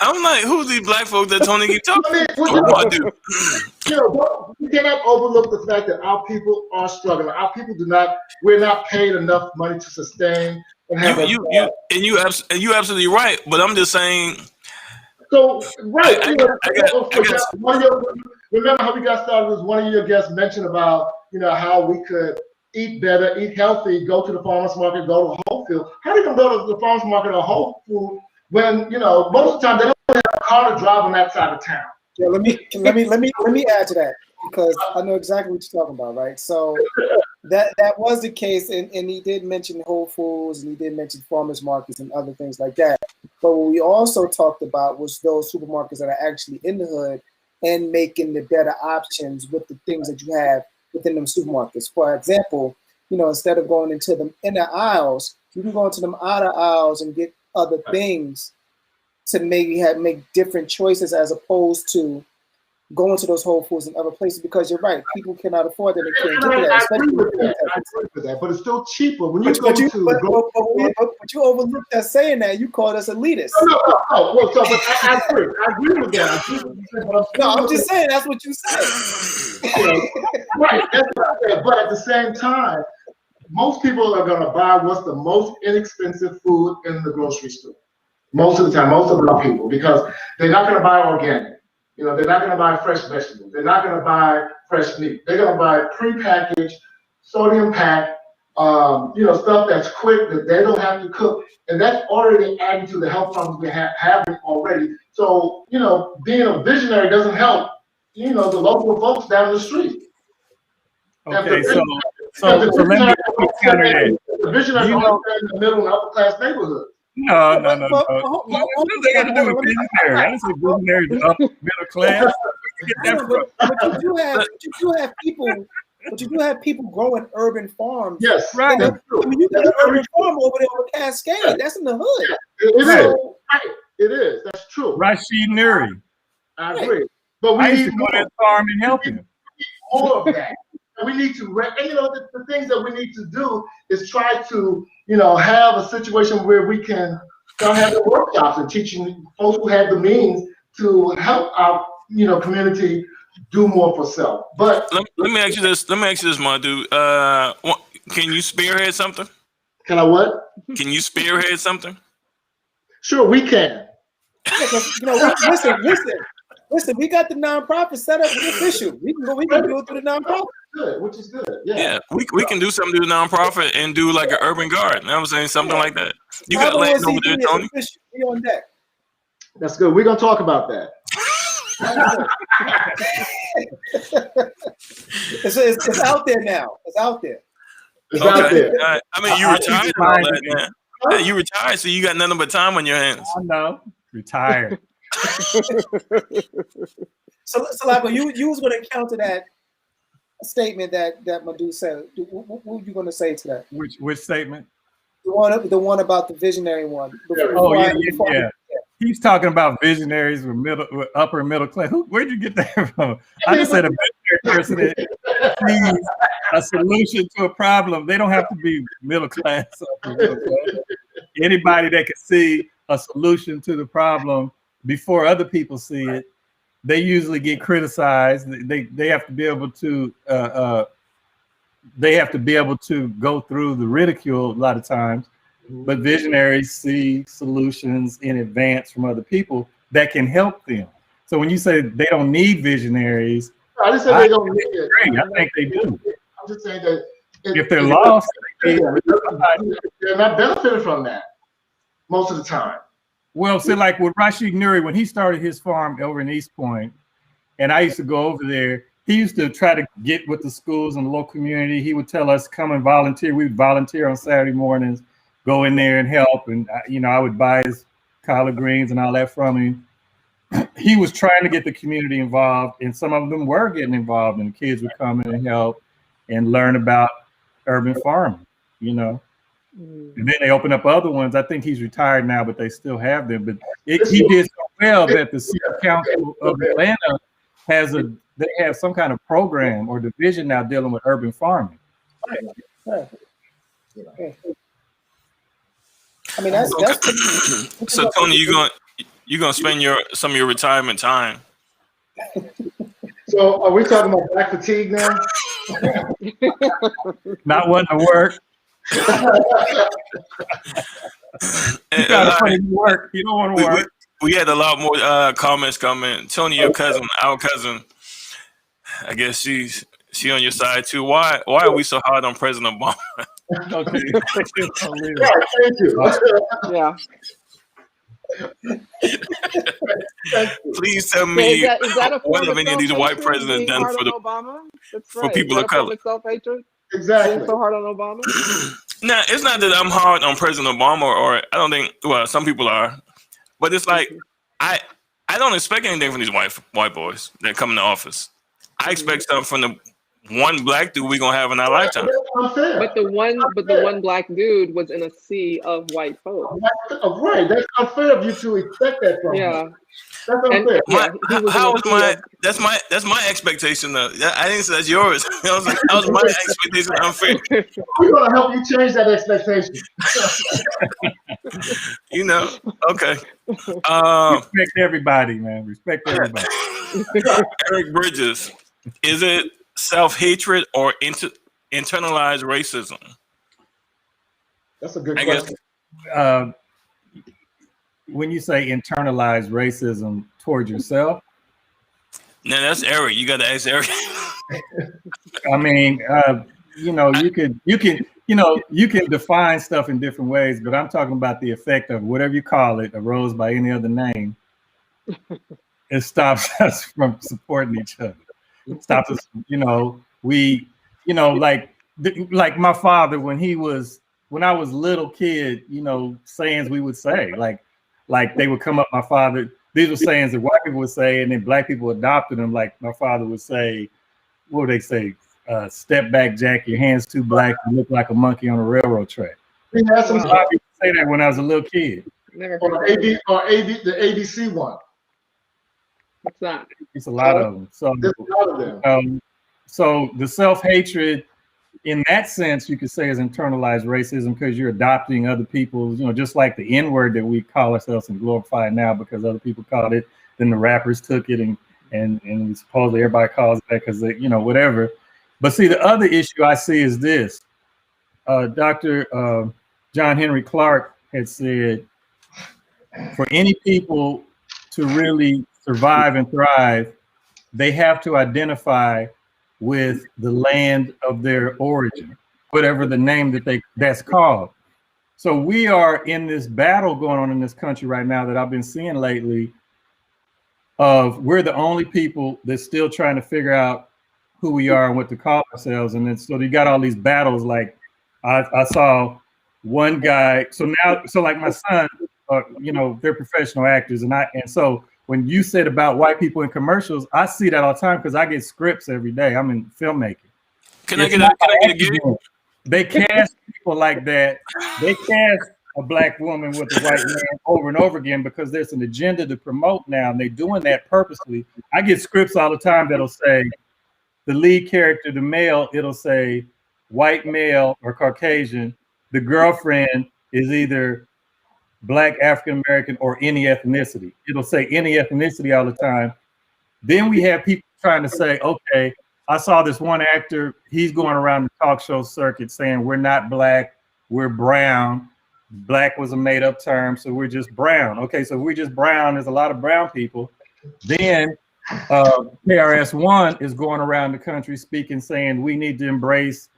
I'm like, who's these Black folks that Tony keep talking about? We cannot overlook the fact that our people are struggling. Our people we're not paid enough money to sustain and have you're absolutely right, but I'm just saying. So right, remember how we got started? Was one of your guests mentioned about how we could eat better, eat healthy, go to the farmers market, go to Whole Foods. How are they gonna go to the farmers market or Whole Foods when most of the time they don't have a car to drive on that side of town? Yeah, let me add to that because I know exactly what you're talking about, right? So that was the case, and he did mention Whole Foods and he did mention farmers markets and other things like that. But what we also talked about was those supermarkets that are actually in the hood and making the better options with the things that you have within them supermarkets. For example, instead of going into them inner aisles, you can go into them outer aisles and get other things to maybe make different choices as opposed to going to those Whole Foods and other places, because you're right, people cannot afford that. They can't get that, especially with that. But it's still cheaper when you but you overlooked that saying that. You called us elitists. No. Well, but I agree with that. I'm just saying that's what you said. Right. That's what I said. But at the same time, most people are going to buy what's the most inexpensive food in the grocery store. Most of the time, most of our people, because they're not going to buy organic. They're not going to buy fresh vegetables. They're not going to buy fresh meat. They're going to buy prepackaged, sodium packed, stuff that's quick that they don't have to cook, and that's already adding to the health problems we have already. So being a visionary doesn't help. The local folks down the street. Okay, so let me counter that. The visionaries are in the middle and upper class neighborhood. No. They got to do with visionary. I didn't say visionary is upper middle class. But you do have people growing urban farms. Yes, right. You got an urban farm over there on Cascade. That's in the hood. Yeah, it is. Right. It is. That's true. Rashid Nuri. I agree. But we need to go to that farm and help him. More of that. We need to, the things that we need to do is try to, have a situation where we can start having workshops and teaching folks who have the means to help our, community do more for self. But let me ask you this, Madhu. Can you spearhead something? Can I what? Can you spearhead something? Sure, we can. Listen, we got the nonprofit set up official. We can do it through the nonprofit. Good, which is good. Yeah, we can do something to the nonprofit and do like an urban garden. I'm saying something like that. You got land over there, Tony. Be on deck. That's good. We're gonna talk about that. It's out there now. It's out there. It's out there. I mean, you retired and all that, man. Yeah, you retired, so you got nothing but time on your hands. I know. Retired. So like, you was going to counter that statement that Madhu said. What were you going to say to that? Which statement? The one about the visionary one. Yeah. He's talking about visionaries with upper middle class. Where'd you get that from? I just said a visionary person that sees a solution to a problem. They don't have to be middle class. Anybody that can see a solution to the problem before other people see it, they usually get criticized. They have to be able to go through the ridicule a lot of times. But visionaries see solutions in advance from other people that can help them. So when you say they don't need visionaries, I just say they don't need it. I think they do. I'm just saying that If they're lost, they're not benefiting from that most of the time. Well, see, like with Rashid Nuri, when he started his farm over in East Point, and I used to go over there, he used to try to get with the schools and the local community. He would tell us, come and volunteer. We would volunteer on Saturday mornings, go in there and help. And, I would buy his collard greens and all that from him. He was trying to get the community involved, and some of them were getting involved, and the kids would come in and help and learn about urban farming, And then they open up other ones. I think he's retired now, but they still have them. But he did so well that the City Council of Atlanta they have some kind of program or division now dealing with urban farming. I mean, that's so Tony, you're gonna spend some of your retirement time. So are we talking about black fatigue now? Not wanting to work. You gotta put in work. You don't want to work. We had a lot more comments coming. Tony, your cousin, our cousin, I guess she on your side too. Why are we so hard on President Obama? Okay. Thank you. Yeah. Please tell me Is that a what form have any of these white presidents done for Obama? for people of color? Self-hatred? Exactly. Being so hard on Obama? No, it's not that I'm hard on President Obama, or I don't think. Well, some people are, but it's like I don't expect anything from these white boys that come into office. I expect something from the one black dude we're gonna have in our lifetime. But the one black dude was in a sea of white folks. Right, that's unfair of you to expect that from him. That's unfair. That's my expectation though. I didn't say that's yours. That was my expectation unfair. We're gonna help you change that expectation. Okay. Respect everybody, man. Respect everybody. Eric Bridges, is it self-hatred or internalized racism? That's a good question. When you say internalized racism towards yourself, no, that's Eric. You got to ask Eric. I mean, you can define stuff in different ways, but I'm talking about the effect of whatever you call it, arose by any other name. It stops us from supporting each other. It stops us, like my father when I was little kid, sayings we would say, like they would come up. My father, these were sayings that white people would say, and then black people adopted them. Like my father would say, what would they say? Step back, Jack. Your hands too black. You look like a monkey on a railroad track. We had some people say that when I was a little kid. Never or the ABC one. What's that? It's a lot of them. So there's a lot of them. So the self-hatred, in that sense, you could say is internalized racism because you're adopting other people's, just like the N-word that we call ourselves and glorify now because other people called it, then the rappers took it and supposedly everybody calls it that because they, whatever. But see, the other issue I see is this. Dr. John Henry Clark had said, for any people to really survive and thrive, they have to identify with the land of their origin, whatever the name that's called. So we are in this battle going on in this country right now that I've been seeing lately of we're the only people that's still trying to figure out who we are and what to call ourselves. And then so you got all these battles. Like I saw one guy. So like my son, they're professional actors, and so when you said about white people in commercials, I see that all the time because I get scripts every day. I'm in filmmaking. Can I get a gig? They cast people like that. They cast a black woman with a white man over and over again because there's an agenda to promote now, and they're doing that purposely. I get scripts all the time that'll say the lead character, the male, it'll say white male or Caucasian. The girlfriend is either Black, African American, or any ethnicity. It'll say any ethnicity all the time. Then we have people trying to say, okay, I saw this one actor, he's going around the talk show circuit saying we're not black, we're brown. Black was a made-up term, so we're just brown. Okay, so if we're just brown, there's a lot of brown people. Then KRS-One is going around the country speaking, saying we need to embrace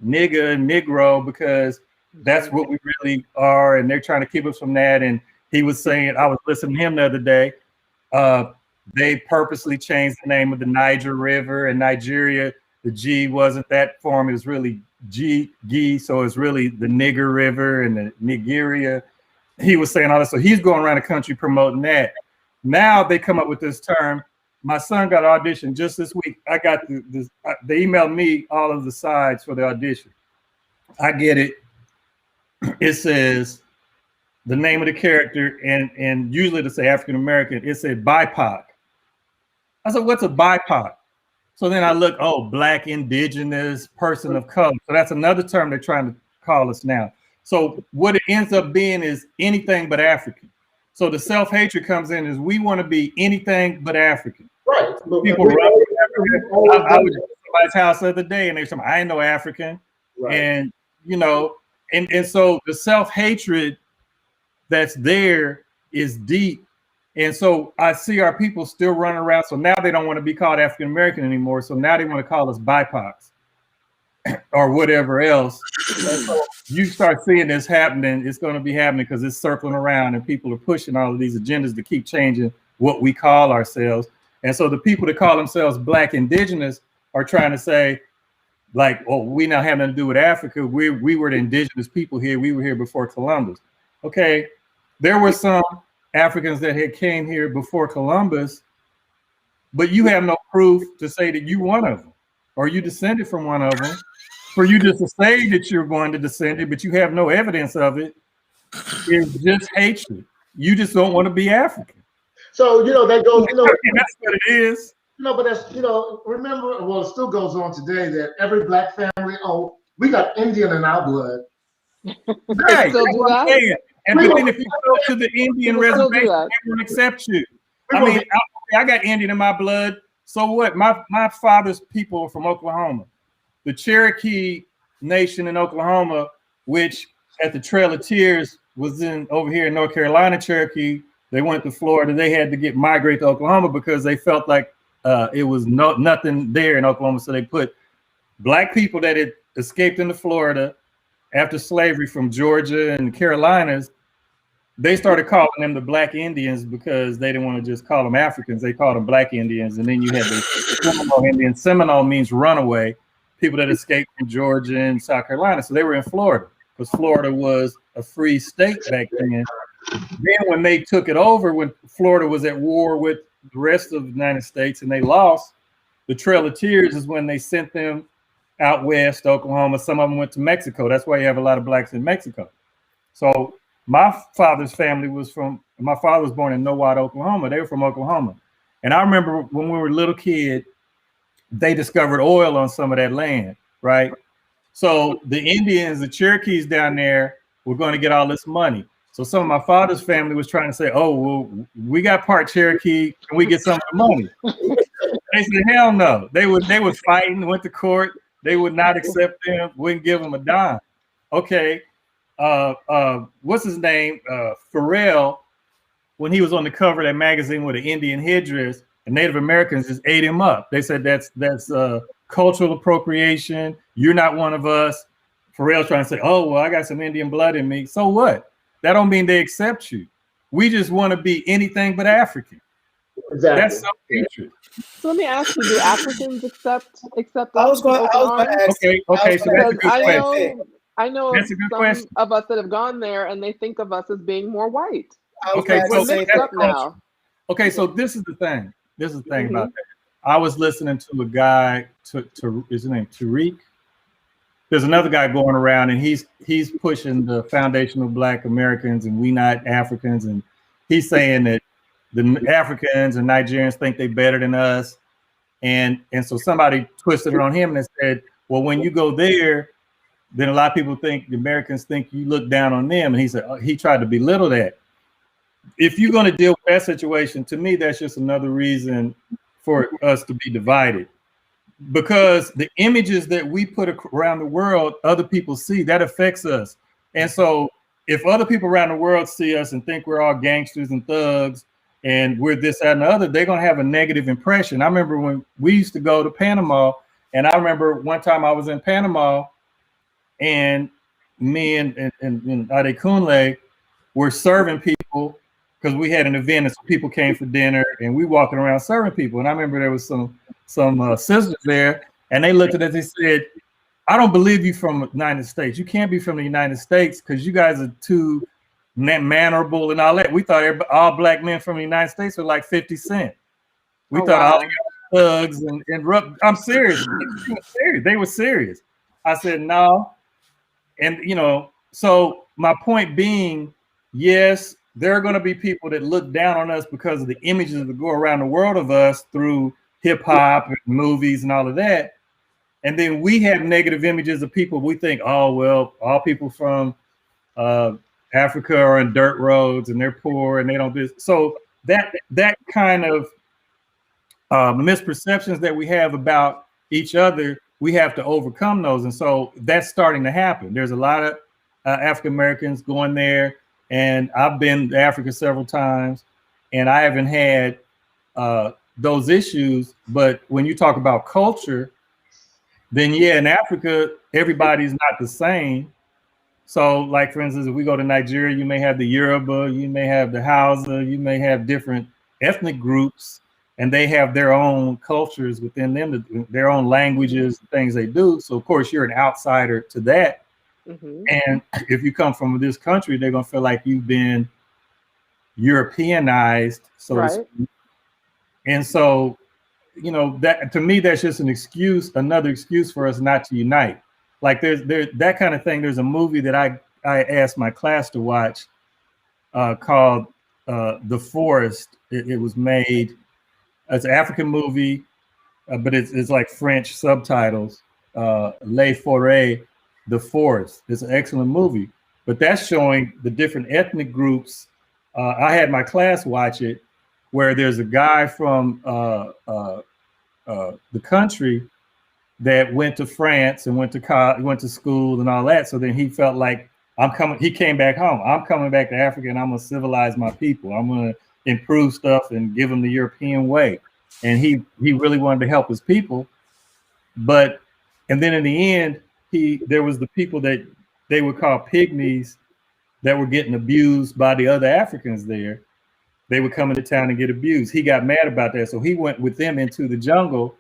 nigga and Negro because that's what we really are, and they're trying to keep us from that. And he was saying, I was listening to him the other day, they purposely changed the name of the Niger River in Nigeria. The G wasn't that form, it was really G, so it's really the Nigger River and the Nigeria. He was saying all this, so he's going around the country promoting that. Now they come up with this term. My son got an audition just this week. I got they emailed me all of the sides for the audition. I get it. It says the name of the character, and usually to say African American, it said BIPOC. I said, what's a BIPOC? So then I look, oh, Black, Indigenous, person of color. So that's another term they're trying to call us now. So what it ends up being is anything but African. So the self-hatred comes in is we want to be anything but African. Right. People run Africa. I was at somebody's house the other day and they said, I ain't no African. Right. And, you know, and so the self-hatred that's there is deep. And so I see our people still running around. So now they don't want to be called African American anymore. So now they want to call us BIPOCs or whatever else. So you start seeing this happening. It's going to be happening because it's circling around and people are pushing all of these agendas to keep changing what we call ourselves. And so the people that call themselves Black Indigenous are trying to say, like, oh, we now have nothing to do with Africa. We were the indigenous people here. We were here before Columbus. Okay, there were some Africans that had came here before Columbus, but you have no proof to say that you one of them or you descended from one of them. For you just to say that you're going to descend it, but you have no evidence of it, is just hatred. You just don't want to be African. So, you know, that goes, you know, that's what it is. You know, but that's, you know, remember, well, it still goes on today that every Black family, oh, we got Indian in our blood. Right. Still do that? And but then if you go to the Indian reservation, they won't accept you. I mean, I got Indian in my blood. So what? My father's people are from Oklahoma. The Cherokee Nation in Oklahoma, which at the Trail of Tears was in over here in North Carolina, Cherokee, they went to Florida. They had to migrate to Oklahoma because they felt like it was nothing there in Oklahoma. So they put Black people that had escaped into Florida after slavery from Georgia and the Carolinas. They started calling them the Black Indians because they didn't want to just call them Africans. They called them Black Indians. And then you had the Seminole Indian. Seminole means runaway, people that escaped from Georgia and South Carolina. So they were in Florida because Florida was a free state back then. Then when they took it over, when Florida was at war with the rest of the United States and they lost, the Trail of Tears is when they sent them out west, Oklahoma. Some of them went to Mexico. That's why you have a lot of Blacks in Mexico. So my father's family my father was born in Nowat, Oklahoma. They were from Oklahoma. And I remember when we were little kids, they discovered oil on some of that land, right? So the Indians, the Cherokees down there were going to get all this money. So some of my father's family was trying to say, oh, well, we got part Cherokee. Can we get some of the money? They said, hell no. They were fighting, went to court. They would not accept them, wouldn't give them a dime. Okay. What's his name? Pharrell, when he was on the cover of that magazine with an Indian headdress, the Native Americans just ate him up. They said that's cultural appropriation. You're not one of us. Pharrell's trying to say, oh, well, I got some Indian blood in me. So what? That don't mean they accept you. We just want to be anything but African. Exactly. That's self-hatred. So let me ask you: do Africans accept? I was going to ask. Okay. So that's a good question. I know That's a good some question. of us that have gone there, and they think of us as being more white. Okay, We're so mixed up now. Okay, so this is the thing. About that. I was listening to a guy. Is his name Tariq? there's another guy going around and he's pushing the foundational Black Americans and we not Africans, and he's saying that the Africans and Nigerians think they better than us, and so somebody twisted it on him and said, well, when you go there, then a lot of people think the Americans think you look down on them, and he said he tried to belittle that. If you're going to deal with that situation, to me, that's just another reason for us to be divided. Because the images that we put around the world, other people see, that affects us. And so if other people around the world see us and think we're all gangsters and thugs and we're this, that, and the other, they're going to have a negative impression. I remember when we used to go to Panama, and I remember one time I was in Panama and me and Adekunle were serving people because we had an event and so people came for dinner and we walking around serving people. And I remember there was some sisters there, and they looked at us, they said, I don't believe you from the United States. You can't be from the United States because you guys are too mannerable and all that. We thought all Black men from the United States were like 50 Cent. We thought all thugs and I'm serious. They were serious. I said, no. And, so my point being, yes, there are going to be people that look down on us because of the images that go around the world of us through hip hop and movies and all of that. And then we have negative images of people. We think, oh, well, all people from Africa are on dirt roads and they're poor and they don't do. So that kind of misperceptions that we have about each other, we have to overcome those. And so that's starting to happen. There's a lot of African Americans going there. And I've been to Africa several times and I haven't had those issues. But when you talk about culture, then yeah, in Africa, everybody's not the same. So like, for instance, if we go to Nigeria, you may have the Yoruba, you may have the Hausa, you may have different ethnic groups, and they have their own cultures within them, their own languages, things they do. So of course, you're an outsider to that. Mm-hmm. And if you come from this country, they're going to feel like you've been Europeanized. So right. And so, that to me, that's just an excuse, another excuse for us not to unite. Like there's that kind of thing. There's a movie that I asked my class to watch called The Forest. It was made, it's an African movie, but it's like French subtitles, Les Forêts, The Forest. It's an excellent movie, but that's showing the different ethnic groups. I had my class watch it, where there's a guy from the country that went to France and went to school and all that. So then he felt like he came back home. I'm coming back to Africa and I'm gonna civilize my people. I'm gonna improve stuff and give them the European way. And he really wanted to help his people. And then in the end, there was the people that they would call pygmies that were getting abused by the other Africans there. They would come into town and get abused. He got mad about that. So he went with them into the jungle.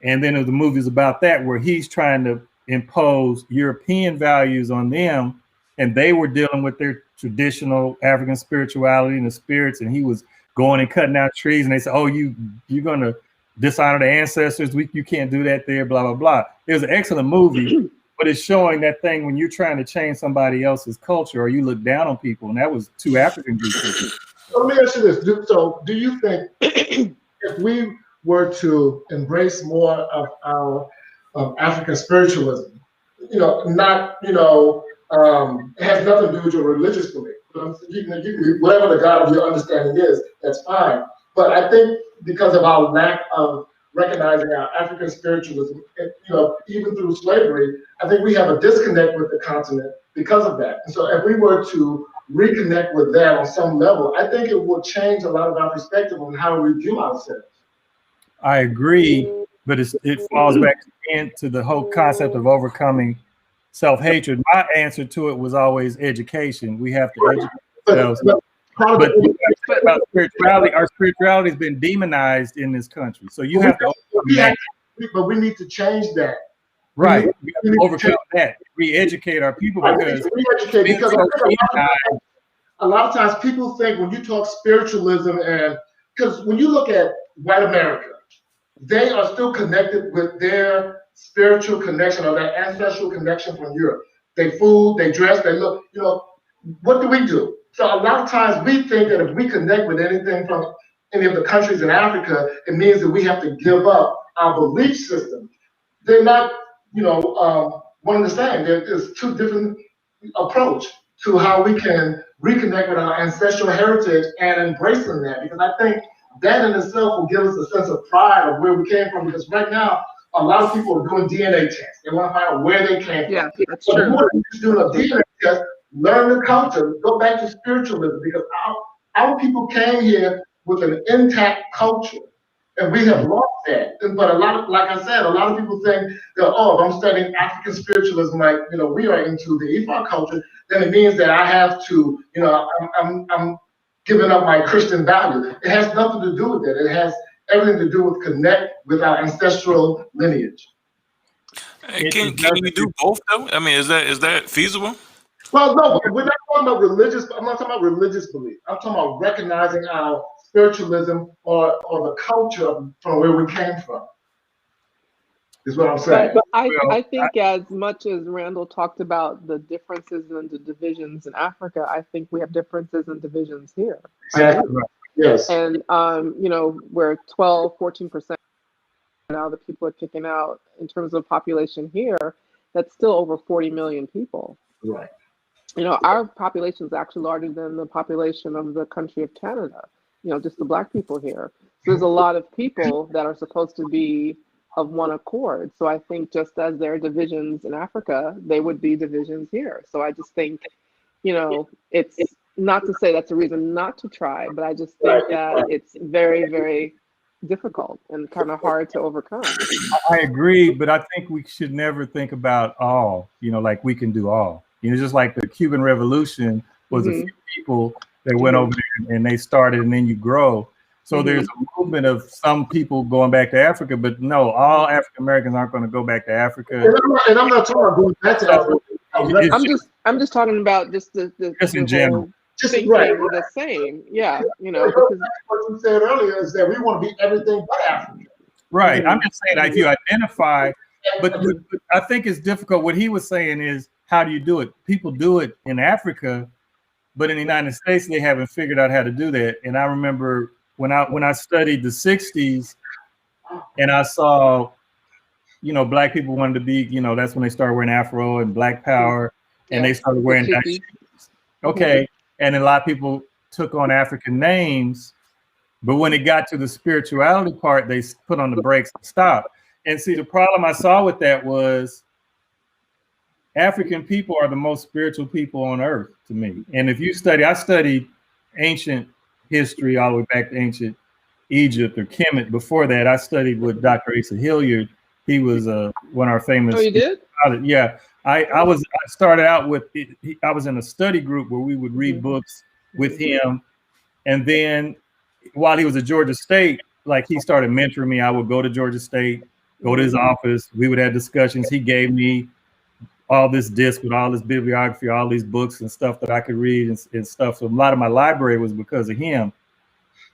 And then the movie's about that, where he's trying to impose European values on them. And they were dealing with their traditional African spirituality and the spirits. And he was going and cutting out trees. And they said, oh, you're going to dishonor the ancestors. You can't do that there, blah, blah, blah. It was an excellent movie, but it's showing that thing when you're trying to change somebody else's culture or you look down on people. And that was two African groups. So let me ask you this. So do you think if we were to embrace more of our African spiritualism, it has nothing to do with your religious belief. Whatever the God of your understanding is, that's fine. But I think because of our lack of recognizing our African spiritualism, even through slavery, I think we have a disconnect with the continent because of that. And so if we were to reconnect with that on some level, I think it will change a lot of our perspective on how we view ourselves. I agree, but it falls back into the whole concept of overcoming self-hatred. My answer to it was always education. We have to educate ourselves. But about spirituality, our spirituality has been demonized in this country. So you have to overcome that. But we need to change that. Right. We have to overcome that. Re-educate our people because a lot of times people think when you talk spiritualism, and because when you look at white America, they are still connected with their spiritual connection or that ancestral connection from Europe. They food, they dress, they look, what do we do? So a lot of times we think that if we connect with anything from any of the countries in Africa, it means that we have to give up our belief system. They're not, one and the same. There's two different approach to how we can reconnect with our ancestral heritage and embracing that, because I think that in itself will give us a sense of pride of where we came from, because right now a lot of people are doing DNA tests. They want to find out where they came from. Yeah, that's but true. more than just doing a DNA test, learn the culture, go back to spiritualism, because our people came here with an intact culture, and we have lost that. But a lot of, like I said, a lot of people think that, oh, if I'm studying African spiritualism, like we are into the Ifa culture, then it means that I have to, I'm giving up my Christian values. It has nothing to do with it. It has everything to do with connect with our ancestral lineage. Can you do both though? I mean, is that feasible? Well, no, we're not talking about religious. I'm not talking about religious belief. I'm talking about recognizing our spiritualism or the culture from where we came from. Is what I'm saying. But I think as much as Randall talked about the differences and the divisions in Africa, I think we have differences and divisions here. Exactly. Yes. And we're 12-14% now the people are kicking out in terms of population here. That's still over 40 million people. Right. Our population is actually larger than the population of the country of Canada. Just the Black people here. So there's a lot of people that are supposed to be of one accord. So I think just as there are divisions in Africa, they would be divisions here. So I just think, it's not to say that's a reason not to try, but I just think that it's very, very difficult and kind of hard to overcome. I agree, but I think we should never think about all, like we can do all. Just like the Cuban Revolution was a few people that went over there and they started, and then you grow. So there's a movement of some people going back to Africa, but no, all African Americans aren't going to go back to Africa. And I'm not talking about going back to Africa. I'm just talking about just the in general. Just thinking right. the same. Yeah, Because what you said earlier is that we want to be everything but Africa. Right. I'm just saying, if you identify, but I think it's difficult. What he was saying is, how do you do it? People do it in Africa, but in the United States, they haven't figured out how to do that. And I remember when I studied the 60s and I saw, Black people wanted to be, that's when they started wearing Afro and Black Power, and they started wearing that. Okay. And a lot of people took on African names, but when it got to the spirituality part, they put on the brakes and stopped. And see, the problem I saw with that was African people are the most spiritual people on earth to me. And if you I studied ancient history all the way back to ancient Egypt or Kemet. Before that, I studied with Dr. Asa Hilliard. He was one of our famous. Oh, you did? Yeah. I started out with, I was in a study group where we would read books with him. And then while he was at Georgia State, like he started mentoring me. I would go to Georgia State, go to his office. We would have discussions. He gave me all this disc with all this bibliography, all these books and stuff that I could read and stuff. So a lot of my library was because of him.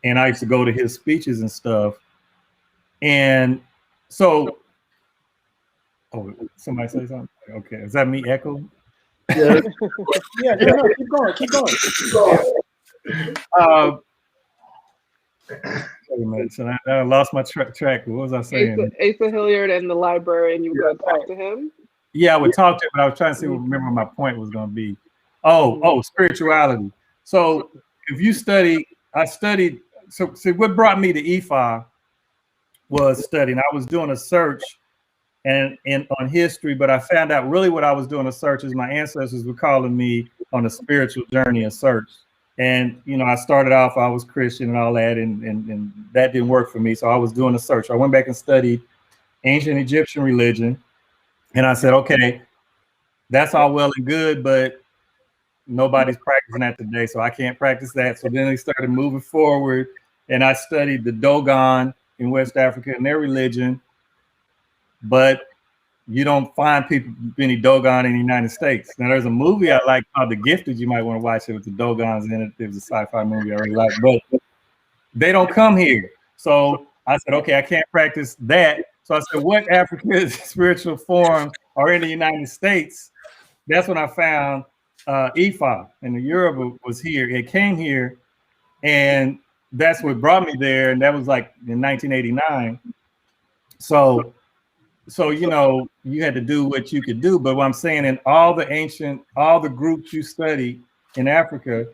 And I used to go to his speeches and stuff. And so, oh, somebody say something? Okay, is that me echo? Yeah, no, keep going. Wait a minute, so I lost my track. What was I saying? Asa Hilliard and the library, and you were going to talk to him? Yeah, I would talk to him, but I was trying to see remember what my point was going to be. Oh, spirituality. So if you study, I studied, so what brought me to Ifa was studying. I was doing a search and on history, but I found out really what I was doing a search is my ancestors were calling me on a spiritual journey, a search. And, I started off, I was Christian and all that, and that didn't work for me. So I was doing a search. I went back and studied ancient Egyptian religion. And I said, okay, that's all well and good, but nobody's practicing that today, so I can't practice that. So then they started moving forward, and I studied the Dogon in West Africa and their religion, but you don't find many Dogon in the United States. Now, there's a movie I like called The Gifted. You might want to watch it with the Dogons in it. It was a sci-fi movie I really like, but they don't come here. So I said, okay, I can't practice that. So I said, what African spiritual forms are in the United States? That's when I found Ifa, and the Yoruba was here. It came here, and that's what brought me there. And that was like in 1989. So you know, you had to do what you could do. But what I'm saying, in all the groups you study in Africa,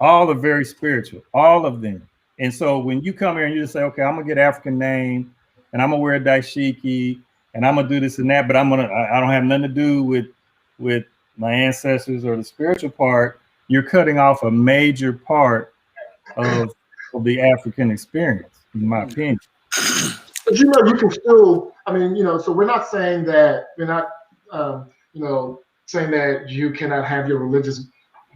all are very spiritual, all of them. And so when you come here and you just say, okay, I'm gonna get African name, and I'm gonna wear a dashiki, and I'm gonna do this and that, but I don't have nothing to do with my ancestors or the spiritual part, you're cutting off a major part of the African experience, in my opinion. But you know, you can still, I mean, you know, so we're not saying that, you know, saying that you cannot have your religious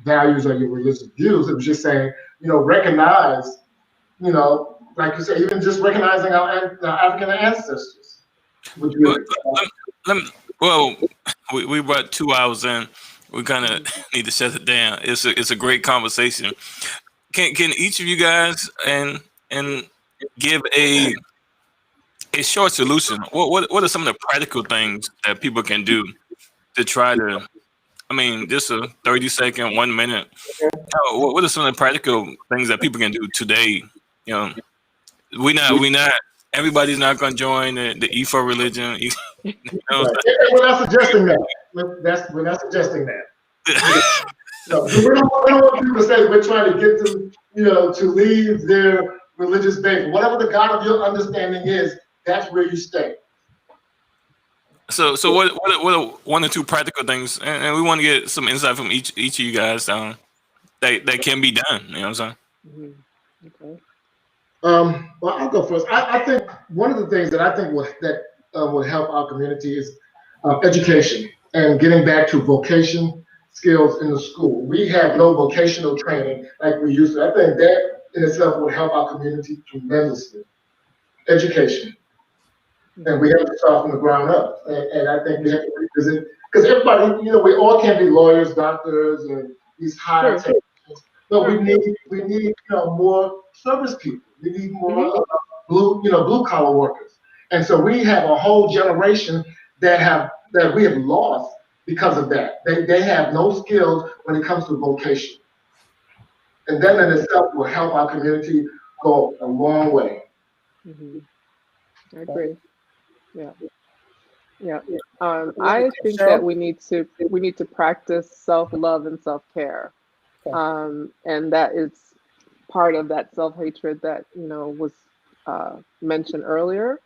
values or your religious views. It was just saying, you know, recognize, you know, like you said, even just recognizing our African ancestors. Well, we brought 2 hours in. We kind of need to shut it down. It's a great conversation. Can each of you guys and give a short solution? What are some of the practical things that people can do to try to? I mean, just a 30-second, 1 minute. What are some of the practical things that people can do today? You know, we not. Everybody's not going to join the Ifa religion. You know? Right. We're not suggesting that. We're not suggesting that. No, we don't want people to say we're trying to get them, you know, to leave their religious faith. Whatever the God of your understanding is, that's where you stay. So what are 1 or 2 practical things, and we want to get some insight from each of you guys that can be done. You know what I'm saying? Mm-hmm. Okay. Well, I'll go first. I think one of the things that I think would help our community is education and getting back to vocation skills in the school. We have no vocational training like we used to. I think that in itself would help our community tremendously. Education. And we have to start from the ground up. And I think we have to revisit, because everybody, you know, we all can't be lawyers, doctors, and these high technicians. But we need, you know, more service people. We need more blue collar workers. And so we have a whole generation that we have lost because of that. They have no skills when it comes to vocation. And that in itself will help our community go a long way. Mm-hmm. I agree. Yeah. I think that we need to practice self-love and self-care, and that is part of that self-hatred that, you know, was mentioned earlier.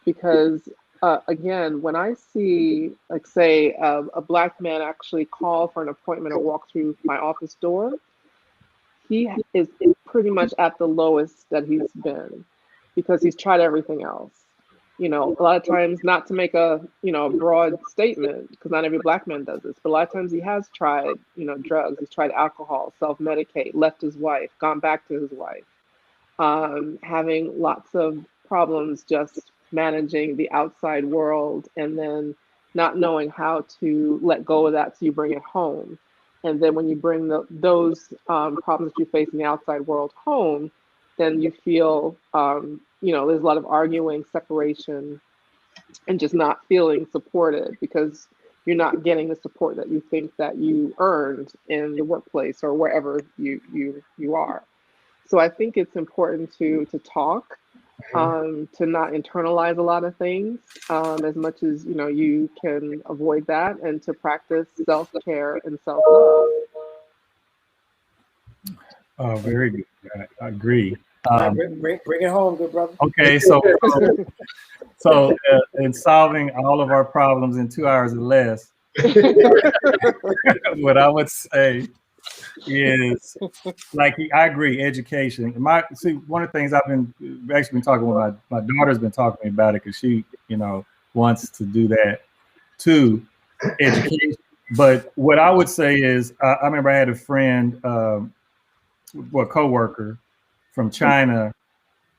Because again, when I see, like, say, a Black man actually call for an appointment or walk through my office door, he is pretty much at the lowest that he's been, because he's tried everything else. You know, a lot of times, not to make a, you know, a broad statement, because not every Black man does this, but a lot of times he has tried, you know, drugs, he's tried alcohol, self-medicate, left his wife, gone back to his wife, having lots of problems just managing the outside world, and then not knowing how to let go of that, so you bring it home. And then when you bring those problems that you face in the outside world home, then you feel, you know, there's a lot of arguing, separation, and just not feeling supported, because you're not getting the support that you think that you earned in the workplace or wherever you are. So I think it's important to talk, to not internalize a lot of things, as much as, you know, you can avoid that, and to practice self-care and self-love. Oh, very good. I agree. Bring it home, good brother. Okay, so in solving all of our problems in 2 hours or less, what I would say is, like, I agree, education. One of the things I've been talking with my daughter's been talking to me about it, because she, you know, wants to do that too, education. But what I would say is, I remember I had a friend, coworker from China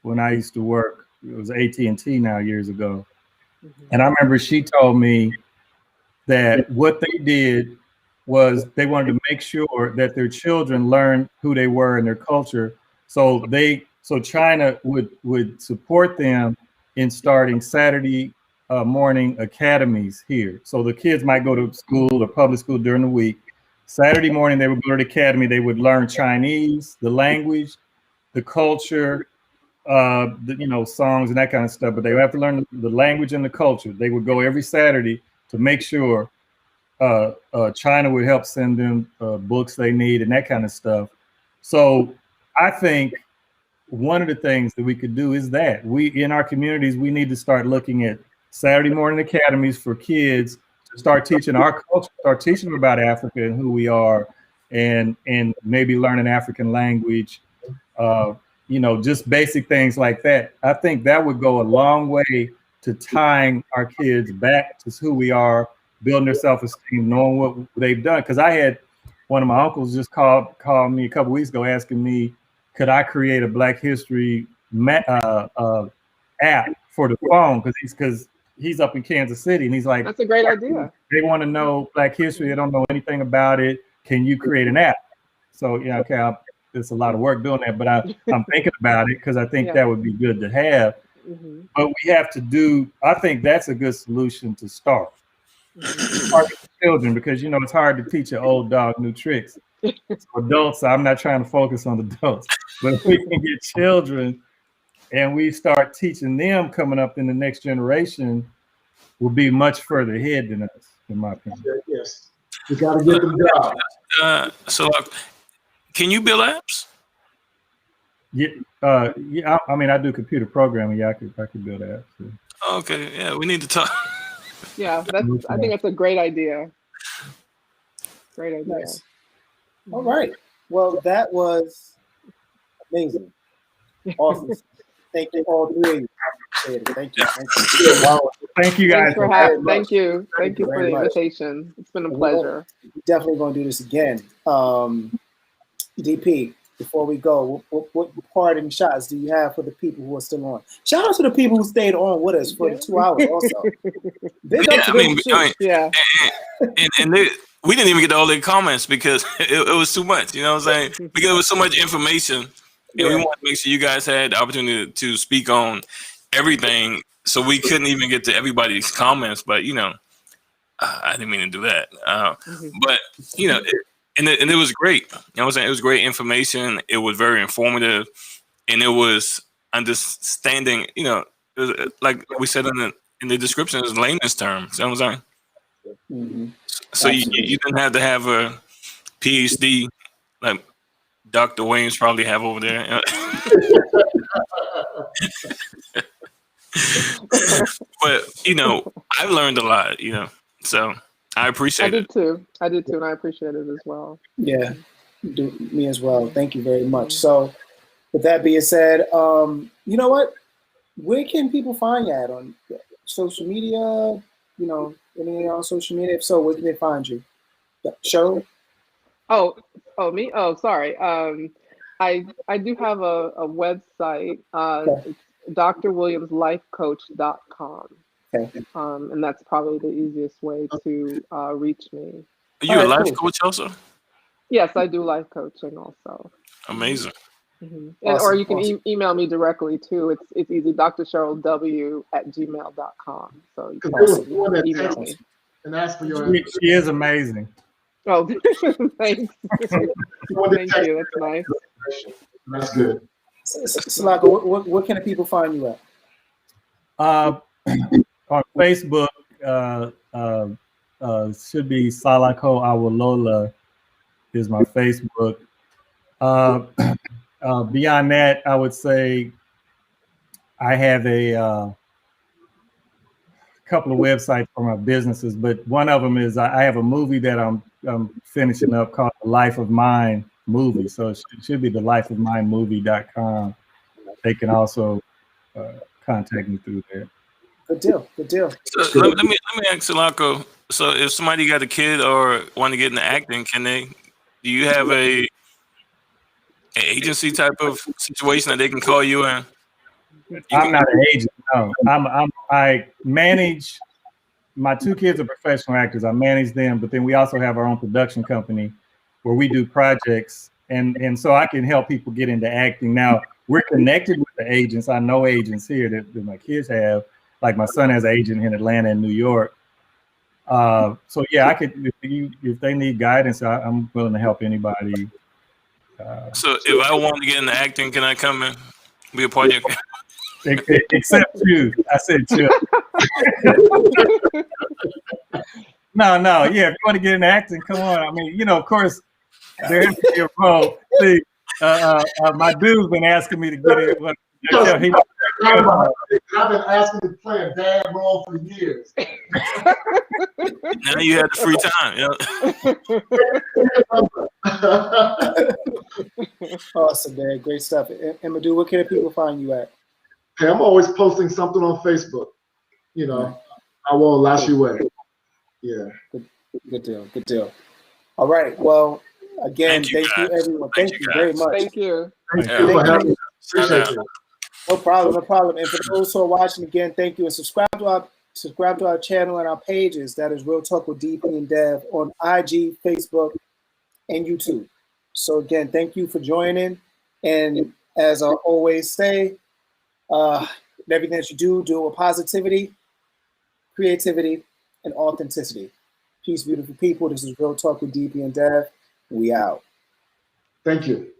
when I used to work. It was AT&T now, years ago. And I remember she told me that what they did was they wanted to make sure that their children learned who they were and their culture. So China would support them in starting Saturday morning academies here. So the kids might go to school or public school during the week. Saturday morning, they would go to the academy. They would learn Chinese, the language, the culture, songs and that kind of stuff. But they would have to learn the language and the culture. They would go every Saturday to make sure China would help send them books they need and that kind of stuff. So I think one of the things that we could do is that we, in our communities, we need to start looking at Saturday morning academies for kids to start teaching our culture, start teaching them about Africa and who we are, and maybe learning African language, just basic things like that. I think that would go a long way to tying our kids back to who we are, building their self-esteem, knowing what they've done. Because I had one of my uncles just called me a couple weeks ago asking me, could I create a Black History app for the phone? Because he's up in Kansas City, and he's like, that's a great idea. They want to know Black history. They don't know anything about it. Can you create an app? So okay, it's a lot of work doing that, but I'm thinking about it because I think that would be good to have. Mm-hmm. But we have to do. I think that's a good solution to start. Start with children, because it's hard to teach an old dog new tricks. So adults, I'm not trying to focus on adults, but if we can get children and we start teaching them coming up in the next generation, we'll be much further ahead than us, in my opinion. Yes, we got to get them down. So, can you build apps? Yeah. I mean, I do computer programming. Yeah, I could build apps. Yeah. Okay. Yeah, we need to talk. Yeah, I think that's a great idea. Great idea. Nice. All right. Well, that was amazing. Awesome. Thank you all three of you. Thank you. Wow. Thank you guys. Thank you for the invitation. It's been a pleasure. We're definitely going to do this again. DP, before we go, what parting shots do you have for the people who are still on? Shout out to the people who stayed on with us for the 2 hours also. And we didn't even get all their comments because it was too much, you know what I'm saying? Because it was so much information. And we wanted to make sure you guys had the opportunity to speak on everything. So we couldn't even get to everybody's comments, but I didn't mean to do that. But it was great. You know what I'm saying? It was great information. It was very informative, and it was understanding. It was, like we said in the description, it was layman's terms. You know what I'm saying? Mm-hmm. So you didn't have to have a PhD like Dr. Williams probably have over there. But I've learned a lot. So I appreciate it. I did too, and I appreciate it as well. Yeah, me as well. Thank you very much. So, with that being said, you know what? Where can people find you at on social media? Anything on social media? If so, where can they find you? Cheryl? Oh, me? Oh, sorry. I do have a website. It's drwilliamslifecoach.com. Okay. And that's probably the easiest way to reach me. Are you a life coach also? Yes, I do life coaching also. Amazing. Mm-hmm. Or you can email me directly too. It's easy, drcherylw@gmail.com. So you can email me. And ask for your She is amazing. Oh, thanks. Thank you. That's nice. That's good. Salako, what can the people find you at? On Facebook, should be Salako Awolola is my Facebook. Beyond that, I would say I have a couple of websites for my businesses, but one of them is I have a movie that I'm finishing up called The Life of Mine Movie. So it should be the lifeofminemovie.com. They can also contact me through there. Good deal. So let me ask Salako. So if somebody got a kid or want to get into acting, do you have an agency type of situation that they can call you in? I'm not an agent. No, I manage. My two kids are professional actors. I manage them, but then we also have our own production company where we do projects, and so I can help people get into acting. Now, we're connected with the agents. I know agents here that my kids have. Like my son has an agent in Atlanta and New York. So yeah, I could if they need guidance, I'm willing to help anybody. So if I want to get into acting, can I come and be a part of your? Except you, I said Chip. No, yeah. If you want to get into acting, come on. I mean, of course, there has to be a role. See, my dude's been asking me to get in. I've been asking to play a dad role for years. Now you have the free time. Awesome, man. Great stuff. And Madu, where can people find you at? Hey, I'm always posting something on Facebook. I won't lash you away. Yeah. Good deal. All right. Well, again, thank you everyone. Thank you very much. Thank you. Thank you for having me. Appreciate you. No problem. And for those who are watching, again, thank you. And subscribe to our channel and our pages. That is Real Talk with DP and Dev on IG, Facebook, and YouTube. So again, thank you for joining. And as I always say, everything that you do it with positivity, creativity, and authenticity. Peace, beautiful people. This is Real Talk with DP and Dev. We out. Thank you.